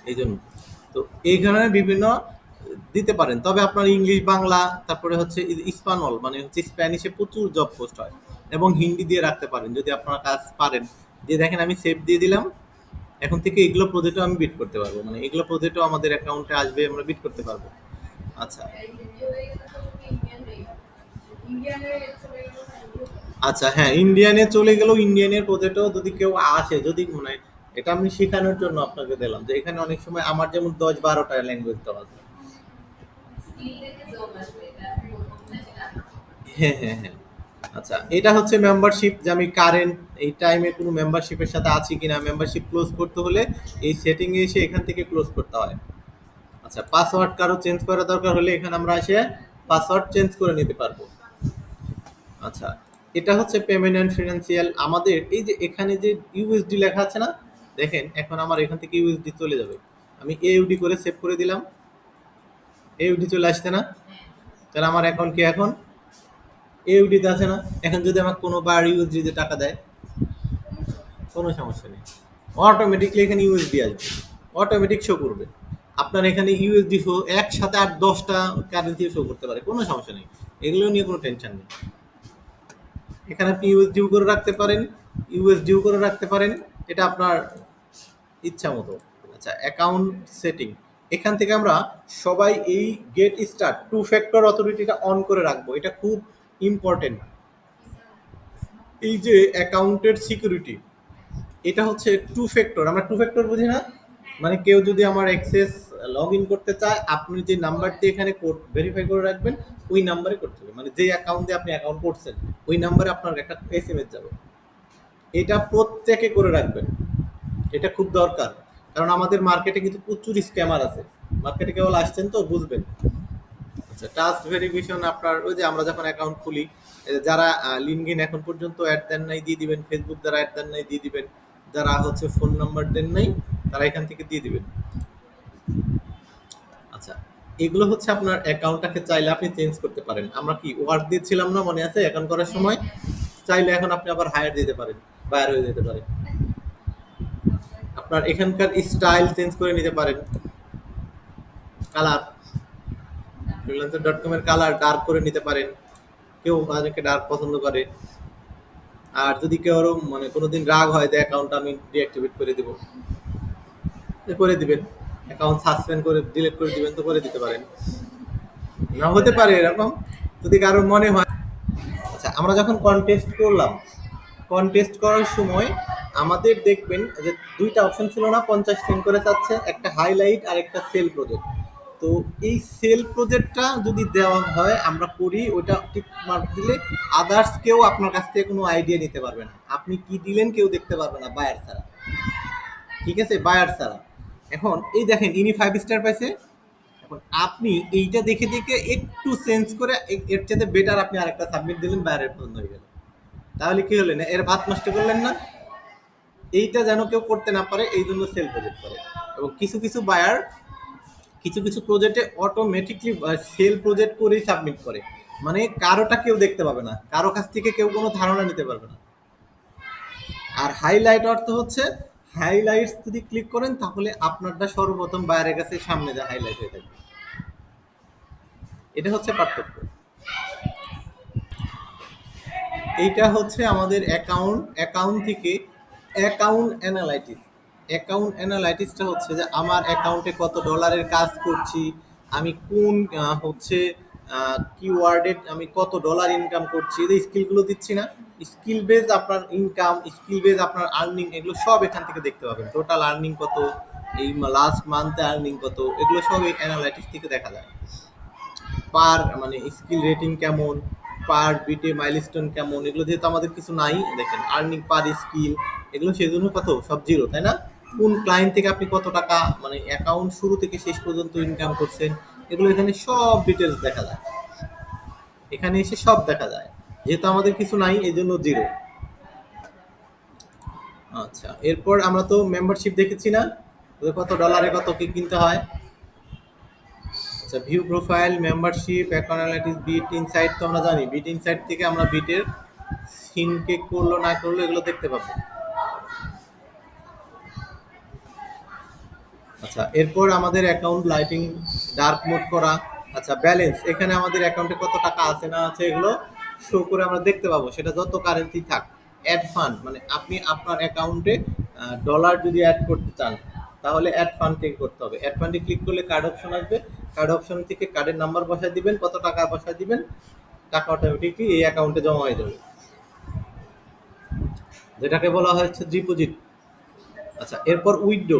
এই জন্য। তো এইখানে বিভিন্ন দিতে পারেন, তবে আপনার ইংলিশ বাংলা তারপরে হচ্ছে স্পানল মানে হচ্ছে স্প্যানিশে প্রচুর জব পোস্ট হয়, এবং হিন্দি দিয়ে রাখতে পারেন যদি আপনারা কাজ পারেন। যে দেখেন আমি সেভ দিয়ে দিলাম, এখন থেকে এগুলো প্রজেক্টও আমি বিট করতে পারবো, মানে এগুলো প্রজেক্টও আমাদের অ্যাকাউন্টে আসবে, আমরা বিট করতে পারবো। আচ্ছা আচ্ছা, হ্যাঁ ইন্ডিয়ানে চলে গেলেও ইন্ডিয়ানের প্রজেক্টও যদি কেউ আসে, যদি মানে এটা আমি শেখানোর জন্য আপনাকে দিলাম যে এখানে অনেক সময় আমার যেমন 10-12টা ল্যাঙ্গুয়েজ দেওয়া আছে। হ্যাঁ হ্যাঁ হ্যাঁ। আচ্ছা এটা হচ্ছে মেম্বারশিপ, যে আমি কারেন্ট এই টাইমে কোনো মেম্বারশিপের সাথে আছি কিনা। মেম্বারশিপ ক্লোজ করতে হলে এই সেটিংয়ে এসে এখান থেকে ক্লোজ করতে হয়। আচ্ছা পাসওয়ার্ড কারো চেঞ্জ করা দরকার হলে এখানে আমরা এসে পাসওয়ার্ড চেঞ্জ করে নিতে পারবো। আচ্ছা এটা হচ্ছে পেমেন্ট অ্যান্ড ফিনান্সিয়াল। আমাদের এই যে এখানে যে ইউএসডি লেখা আছে না, দেখেন এখন আমার এখান থেকে ইউএসডি চলে যাবে। আমি এউডি করে সেভ করে দিলাম, এউডি চলে আসছে না? তাহলে আমার অ্যাকাউন্ট কি এখন এউডিতে আছে না? এখন যদি আমাকে কোনো বার ইউএসডি টাকা দেয় কোনো সমস্যা নেই, অটোমেটিকলি এখানে ইউএসডি আসবে, অটোমেটিক শো করবে। আপনার এখানে ইউএসডি শো একসাথে 8-10টা কারেন্সি শো করতে পারে, কোনো সমস্যা নেই, এগুলো নিয়ে কোনো টেনশন নেই। এখানে আপনি ইউএসডিও করে রাখতে পারেন, ইউএসডিও করে রাখতে পারেন, এটা আপনার ইচ্ছা মতো। আচ্ছা অ্যাকাউন্ট সেটিং, এখান থেকে আমরা সবাই এই গেট স্টার্ট টু ফ্যাক্টর অথরিটিটা অন করে রাখবো, এটা খুব ইম্পর্টেন্ট। এই যে অ্যাকাউন্টের সিকিউরিটি, এটা হচ্ছে টু ফ্যাক্টর, আমরা টু ফ্যাক্টর বুঝি না, মানে কেউ যদি আমার অ্যাক্সেস লগ ইন করতে চায় আপনি যে নাম্বার দিয়ে এখানে কোড ভেরিফাই করে রাখবেন ওই নাম্বারে করতে হবে, মানে যে অ্যাকাউন্ট দিয়ে আপনি অ্যাকাউন্ট করছেন ওই নাম্বারে আপনার একটা এসএমএস যাবে। এটা প্রত্যেকে করে রাখবেন, এটা খুব দরকার। কারণ আমাদের মার্কেটে কিন্তু প্রচুর স্ক্যামার আছে, মার্কেটে কেবল আসছেন তো বুঝবেন। আচ্ছা ট্রাস্ট ভেরিফিকেশন, আপনার ওই যে আমরা যখন অ্যাকাউন্ট খুলি, যারা লিঙ্কডিন এখন পর্যন্ত অ্যাড দেন নাই দিয়ে দিবেন, ফেসবুক যারা অ্যাড দেন নাই দিয়ে দিবেন, যারা হচ্ছে ফোন নাম্বার দেন নাই তারা এখান থেকে দিয়ে দিবেন। আচ্ছা এগুলো হচ্ছে আপনার অ্যাকাউন্টটাকে চাইলে আপনি চেঞ্জ করতে পারেন। আমরা কি ওয়ার্ক দিচ্ছিলাম না মনে আছে অ্যাকাউন্ট করার সময়? চাইলে এখন আপনি আবার হায়ার দিতে পারেন, বাইর হয়ে যেতে পারেন। আপনার এখানকার স্টাইল চেঞ্জ করে নিতে পারেন, কালার ফ্রিল্যান্সার.কম এর কালার ডার্ক করে নিতে পারেন, কেউ অনেকে ডার্ক পছন্দ করে। আর যদি কেউ আরো মানে কোনোদিন রাগ হয় যে অ্যাকাউন্ট আমি ডিঅ্যাক্টিভেট করে দিব, করে দিবেন। অ্যাকাউন্ট সাসপেন্ড করে ডিলিট করে দিবেন তো করে দিতে পারেন, না হতে পারে এরকম যদি কারোর মনে হয়। আচ্ছা আমরা যখন কন্টেস্ট করলাম, কন্টেস্ট করার সময় আমাদের দেখবেন যে দুইটা অপশন ছিল না, 50 সেন্ট করে চাচ্ছে, একটা হাইলাইট আর একটা সেল প্রজেক্ট। তো এই সেল প্রজেক্টটা যদি দেওয়া হয় আমরা করি, ওইটা টিক মার্ক দিলে আদার্স কেউ আপনার কাছ থেকে কোনো আইডিয়া নিতে পারবে না, আপনি কি দিলেন কেউ দেখতে পারবে না বায়ার ছাড়া। ঠিক আছে, বায়ার ছাড়া। এখন এই দেখেন ইনি 5 স্টার পাইছে, এখন আপনি এইটা দেখে দেখে একটু চেঞ্জ করে এর চাইতে বেটার আপনি আরেকটা সাবমিট দিলেন, বায়ারের পছন্দ হয়ে গেল। তাহলে কি হলেন, এর ভাত নষ্ট করলেন না? এইটা যেন কেউ করতে না পারে এই জন্য সেল প্রজেক্ট করে। এবং কিছু কিছু বায়ার কিছু কিছু প্রজেক্টে অটোমেটিকলি সেল প্রজেক্ট করেই সাবমিট করে, মানে কারোটা কেউ দেখতে পাবে না, কারো কাছ থেকে কেউ কোনো ধারণা নিতে পারবে না। আর হাইলাইট অর্থ হচ্ছে হাইলাইটস যদি ক্লিক করেন তাহলে আপনারটা সর্বপ্রথম বায়ারের কাছে সামনে যা হাইলাইট হয়ে থাকবে, এটা হচ্ছে পার্থক্য। এইটা হচ্ছে আমাদের অ্যাকাউন্ট থেকে অ্যাকাউন্ট অ্যানালাইটিসটা হচ্ছে যে আমার অ্যাকাউন্টে কত ডলারের কাজ করছি, আমি কোন হচ্ছে কিওয়ার্ডে আমি কত ডলার ইনকাম করছি, এই যে স্কিলগুলো দিচ্ছি না, স্কিল বেজ আপনার ইনকাম, স্কিল বেজ আপনার আর্নিং, এগুলো সব এখান থেকে দেখতে পাবেন। টোটাল আর্নিং কত, এই লাস্ট মান্থে আর্নিং কত, এগুলো সব এই অ্যানালাইটিক্স থেকে দেখা যায়। পার মানে স্কিল রেটিং কেমন, পার বিটে মাইলস্টোন কেমন, এগুলো যেহেতু আমাদের কিছু নাই, দেখেন আর্নিং পার স্কিল, এগুলো সেই জন্য কত সব জিরো, তাই না? কোন ক্লায়েন্ট থেকে আপনি কত টাকা মানে অ্যাকাউন্ট শুরু থেকে শেষ পর্যন্ত ইনকাম করছেন, এগুলো এখানে সব ডিটেলস দেখা যায়, এখানে এসে সব দেখা যায়। যেহেতু আমাদের কিছু নাই এই জন্য জিরো। আচ্ছা, এরপর আমরা তো মেম্বারশিপ দেখেছি না, কত ডলারে কত কি কিনতে হয়। আচ্ছা, view profile, membership, analytics, bid insight তো আমরা জানি, বিট ইনসাইট থেকে আমরা বিটের সিনকে করলো না করলো এগুলো দেখতে পাবো। আচ্ছা, এরপর আমাদের অ্যাকাউন্ট লাইটিং, ডার্ক মোড করা। আচ্ছা, ব্যালেন্স, এখানে আমাদের অ্যাকাউন্টে কত টাকা আছে না আছে এগুলো শো করে আমরা দেখতে পাবো, সেটা যত কারেন্সি থাক। অ্যাড ফান্ড মানে আপনি আপনার অ্যাকাউন্টে ডলার যদি অ্যাড করতে চান তাহলে অ্যাড ফান্ড থেকে করতে হবে। অ্যাড ফান্ডে ক্লিক করলে কার্ড অপশন আসবে, কার্ড অপশন থেকে কার্ডের নাম্বার বসায় দিবেন, কত টাকা বসায় দিবেন, টাকা অটোমেটিকলি এই অ্যাকাউন্টে জমা হয়ে যাবে, যেটাকে বলা হচ্ছে ডিপোজিট। আচ্ছা, এরপর উইথড্র।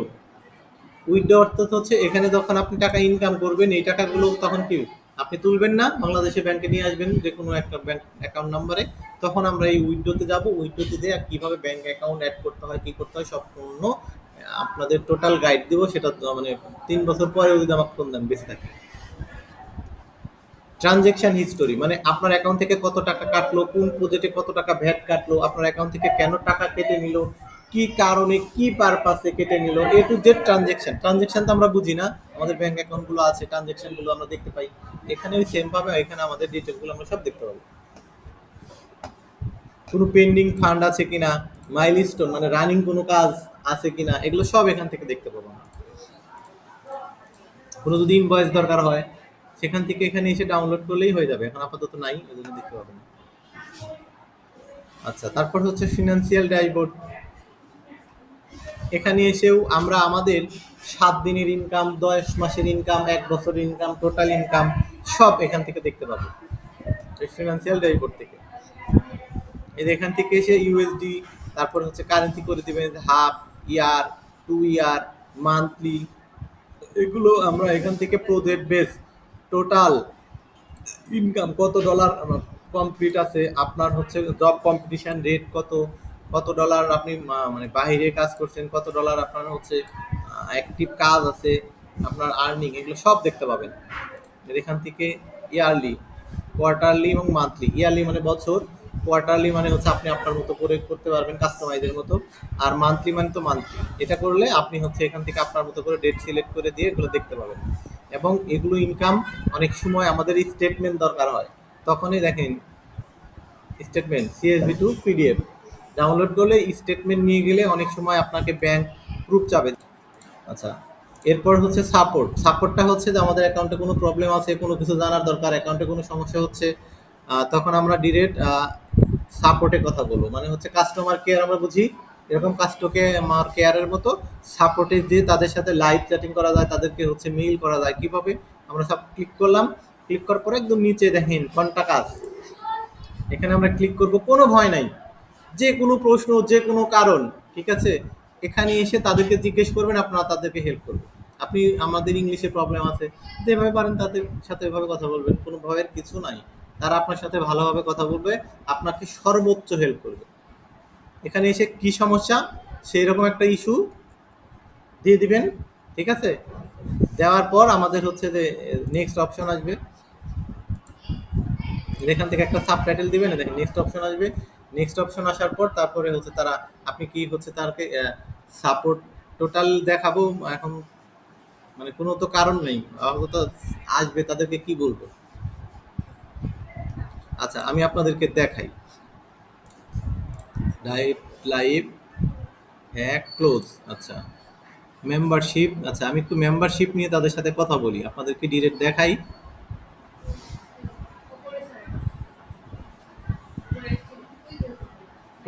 উইথড্র অর্থাৎ হচ্ছে এখানে যখন আপনি টাকা ইনকাম করবেন এই টাকাগুলো তখন কি আপনি তুলবেন না, বাংলাদেশে ব্যাংকে নিয়ে আসবেন যে কোনো একটা ব্যাংক অ্যাকাউন্ট নাম্বারে, তখন আমরা এই উইথড্রোতে যাব, উইথড্রোতে দিয়ে কিভাবে ব্যাংক অ্যাকাউন্ট অ্যাড করতে হয় কি করতে হয় সম্পূর্ণ আপনাদের টোটাল গাইড দিব, সেটা মানে 3 বছর পরে যদি আমার ফোন দাম বেঁচে থাকে। ট্রানজেকশন হিস্টোরি মানে আপনার অ্যাকাউন্ট থেকে কত টাকা কাটলো, কোন প্রজেক্টে কত টাকা ভ্যাট কাটলো, আপনার অ্যাকাউন্ট থেকে কেন টাকা কেটে নিল, কি কারণে কি পারপাসে কেটে নিল, এ টু জেড ট্রানজেকশন। ট্রানজেকশন তো আমরা বুঝি না, আমাদের ব্যাংক অ্যাকাউন্টগুলো আছে, ট্রানজেকশনগুলো আমরা দেখতে পাই। এখানে ওই সেম ভাবে এখানে আমাদের ডিটেলগুলো আমরা সব দেখতে পাবো। কোনো পেন্ডিং ফান্ড আছে কিনা, মাইলস্টোন মানে রানিং কোনো কাজ আছে কিনা, এগুলো সব এখান থেকে দেখতে পাবো। কোনো যদি ইনভয়েস দরকার হয় সেখান থেকে এখানে এসে ডাউনলোড করলেই হয়ে যাবে, এখন আপাতত নাই ওই জন্য দেখতে পাবেন। আচ্ছা, তারপর হচ্ছে ফিনান্সিয়াল ড্যাশবোর্ড। এখানে এসেও আমরা আমাদের 7 দিনের ইনকাম, 10 মাসের ইনকাম, 1 বছরের ইনকাম, টোটাল ইনকাম সব এখান থেকে দেখতে পাবো এই ফিনান্সিয়াল ড্যাশবোর্ড থেকে। এর এখান থেকে এসে ইউএসডি, তারপর হচ্ছে কারেন্সি করে দিবেন, হাফ ইয়ার, 2 ইয়ার, মান্থলি, এগুলো আমরা এখান থেকে প্রজেক্ট বেস টোটাল ইনকাম কত ডলার কমপ্লিট আছে, আপনার হচ্ছে জব কম্পিটিশন রেট কত, কত ডলার আপনি মানে বাইরে কাজ করছেন, কত ডলার আপনার হচ্ছে অ্যাক্টিভ কাজ আছে, আপনার আর্নিং, এগুলো সব দেখতে পাবেন এখান থেকে। ইয়ারলি, কোয়ার্টারলি এবং মান্থলি। ইয়ারলি মানে বছর, কোয়ার্টারলি মানে হচ্ছে আপনি আপনার মতো করে করতে পারবেন কাস্টমাইজের মতো, আর মান্থলি মানে তো মান্থলি, এটা করলে আপনি হচ্ছে এখান থেকে আপনার মতো করে ডেট সিলেক্ট করে দিয়ে এগুলো দেখতে পাবেন। এবং এগুলো ইনকাম অনেক সময় আমাদের স্টেটমেন্ট দরকার হয়, তখনই দেখেন statement CSV two PDF download করলে স্টেটমেন্ট নিয়ে গেলে অনেক সময় আপনাকে ব্যাংক প্রুফ চাবে। আচ্ছা, এরপর হচ্ছে সাপোর্ট। সাপোর্টটা হচ্ছে যে আমাদের অ্যাকাউন্টে কোনো প্রবলেম আছে, কোনো কিছু জানার দরকার, অ্যাকাউন্টে কোনো সমস্যা হচ্ছে, তখন আমরা ডিরেক্ট সাপোর্টে কথা বলবো, মানে হচ্ছে কাস্টমার কেয়ার আমরা বুঝি, এরকম কাস্টমার কেয়ারের মতো সাপোর্টে দিয়ে তাদের সাথে লাইভ চ্যাটিং করা যায়, তাদেরকে হচ্ছে মেইল করা যায়। কিভাবে আমরা সব ক্লিক করলাম, ক্লিক করার পরে একদম নিচে দেখেন কন্টাক্ট আস, এখানে আমরা ক্লিক করব, কোনো ভয় নাই, যে কোনো প্রশ্ন যে কোনো কারণ, ঠিক আছে, এখানে এসে তাদেরকে জিজ্ঞেস করবেন, আপনারা তাদেরকে হেল্প করবেন। আপনি আমাদের ইংলিশে প্রবলেম আছে, যেভাবে পারেন তাদের সাথে এভাবে কথা বলবেন, কোনো ভয়ের কিছু নাই, তারা আপনার সাথে ভালোভাবে কথা বলবে, আপনাকে সর্বোচ্চ হেল্প করবে। এখানে এসে কি সমস্যা সেই রকম একটা ইস্যু দিয়ে দিবেন, ঠিক আছে, দেওয়ার পর আমাদের হচ্ছে যে নেক্সট অপশন আসবে, এখান থেকে একটা সাবটাইটেল দিবেন, দেখেন নেক্সট অপশন আসবে, নেক্সট অপশন আসার পর তারপরে হচ্ছে তারা আপনি কি হচ্ছে তারকে সাপোর্ট টোটাল দেখাবো এখন, মানে কোনো তো কারণ নেই, তো আসবে, তাদেরকে কি বলবো। আচ্ছা, আমি আপনাদেরকে দেখাই লাইভ, লাইভ হ্যাঁ ক্লোজ। আচ্ছা, মেম্বারশিপ। আচ্ছা, আমি একটু মেম্বারশিপ নিয়ে তাদের সাথে কথা বলি, আপনাদেরকে ডিরেক্ট দেখাই।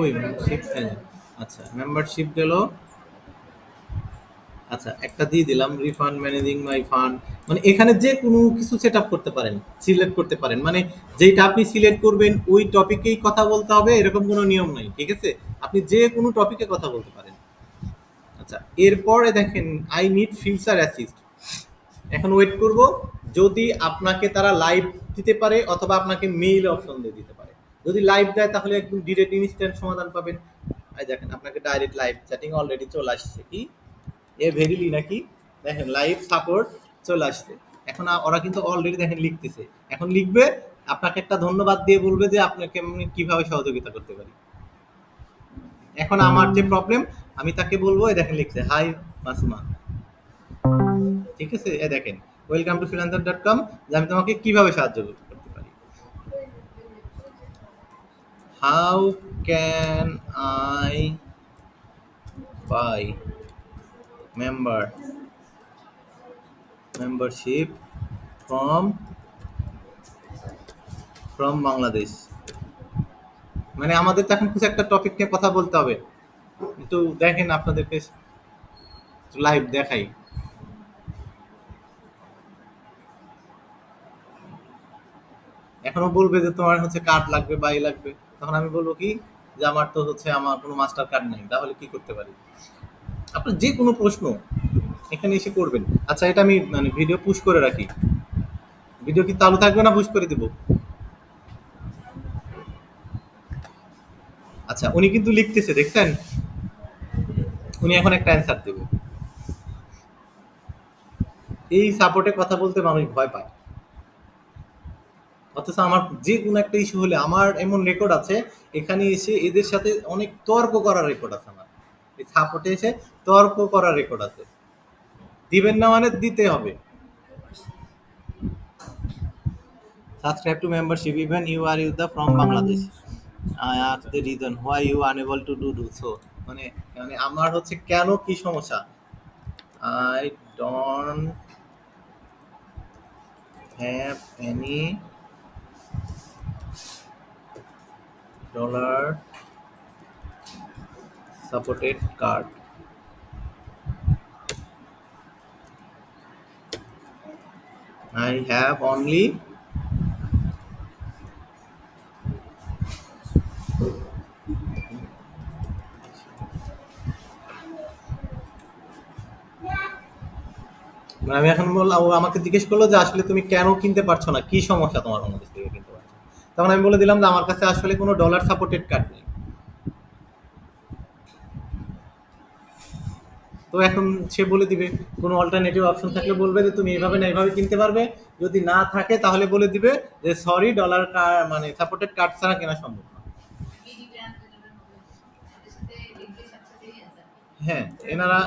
কই মেম্বারশিপ? আচ্ছা মেম্বারশিপ গেল। আচ্ছা একটা দিয়ে দিলাম রিফান্ড ম্যানেজিং মাই ফান্ড। মানে এখানে যে কোনো কিছু সেট আপ করতে পারেন, সিলেক্ট করতে পারেন। মানে যেটা আপনি সিলেক্ট করবেন ওই টপিকেই কথা বলতে হবে এরকম কোনো নিয়ম নাই, ঠিক আছে? আপনি যে কোনো টপিকে কথা বলতে পারেন। আচ্ছা এরপরে দেখেন আই নিড ফিউচার অ্যাসিস্ট। এখন ওয়েট করব, যদি আপনাকে তারা লাইভ দিতে পারে অথবা আপনাকে মেইল অপশন দিয়ে দিতে পারে। যদি লাইভ দেয় তাহলে একদম ডিরেক্ট ইনস্ট্যান্ট সমাধান পাবেন। এই দেখেন আপনাকে ডাইরেক্ট লাইভ চ্যাটিং অলরেডি চলে আসছে। কি এ ভেরিলি নাকি? দেখেন লাইভ সাপোর্ট চলে আসছে। এখন ওরা কিন্তু অলরেডি দেখেন লিখতেছে। এখন লিখবে, আপনাকে একটা ধন্যবাদ দিয়ে বলবে যে আপনাকে আমি কিভাবে সহযোগিতা করতে পারি। এখন আমার যে প্রবলেম আমি তাকে বলবো, এই দেখেন লিখছে হাই মাসুমা, ঠিক আছে? এ দেখেন ওয়েলকাম টু freelancer.com, যে আমি তোমাকে কিভাবে সাহায্য করতে পারি। How can I buy membership from Bangladesh. মানে আমাদের তো এখন কিছু একটা টপিক নিয়ে কথা বলতে হবে, কিন্তু দেখেন আপনাদেরকে লাইভ দেখাই। এখনো বলবে যে তোমার হচ্ছে কার্ড লাগবে বা লাগবে, তখন আমি বলবো কি যে আমার তো হচ্ছে আমার কোনো মাস্টার কার্ড নেই, তাহলে কি করতে পারি? আপনার যে কোনো প্রশ্ন এখানে এসে করবেন। আচ্ছা এটা আমি মানে ভিডিও পুশ করে রাখি। ভিডিও কি চালু থাকবে না পুশ করে দিব? আচ্ছা উনি কিন্তু লিখতেছে, দেখছেন? উনি এখন একটা অ্যান্সার দেবে। এই সাপোর্টে কথা বলতে মানুষ ভয় পায়, অথচ আমার যে কোনো একটা ইস্যু হলে আমার এমন রেকর্ড আছে, এখানে এসে এদের সাথে অনেক তর্ক করার রেকর্ড আছে আমার। এই সাপোর্টে এসে তর্ক করার রেকর্ড আছে। দিবেন না মানে দিতে হবে। Subscribe to membership even you are you the from Bangladesh. I ask the reason why you unable to do so. মানে মানে আমার হচ্ছে কেন কি সমস্যা? I don't have any dollar supported card. I have only মানে আমি এখন বললাম, ও আমাকে জিজ্ঞেস করলো যে আসলে তুমি কেন কিনতে পারছো না, কি সমস্যা তোমার বাংলাদেশ থেকে কিনতে পারছো না? তখন আমি বলে দিলাম যে আমার কাছে আসলে কোনো ডলার সাপোর্টেড কার্ড নেই। তো এখন সে বলে দিবে কোনো অল্টারনেটিভ অপশন থাকলে বলবে যে তুমি এইভাবে না এইভাবে কিনতে পারবে। যদি না থাকে তাহলে বলে দিবে যে সরি ডলার কার্ড মানে সাপোর্টেড কার্ড ছাড়া কেনা সম্ভব না। হ্যাঁ এনারা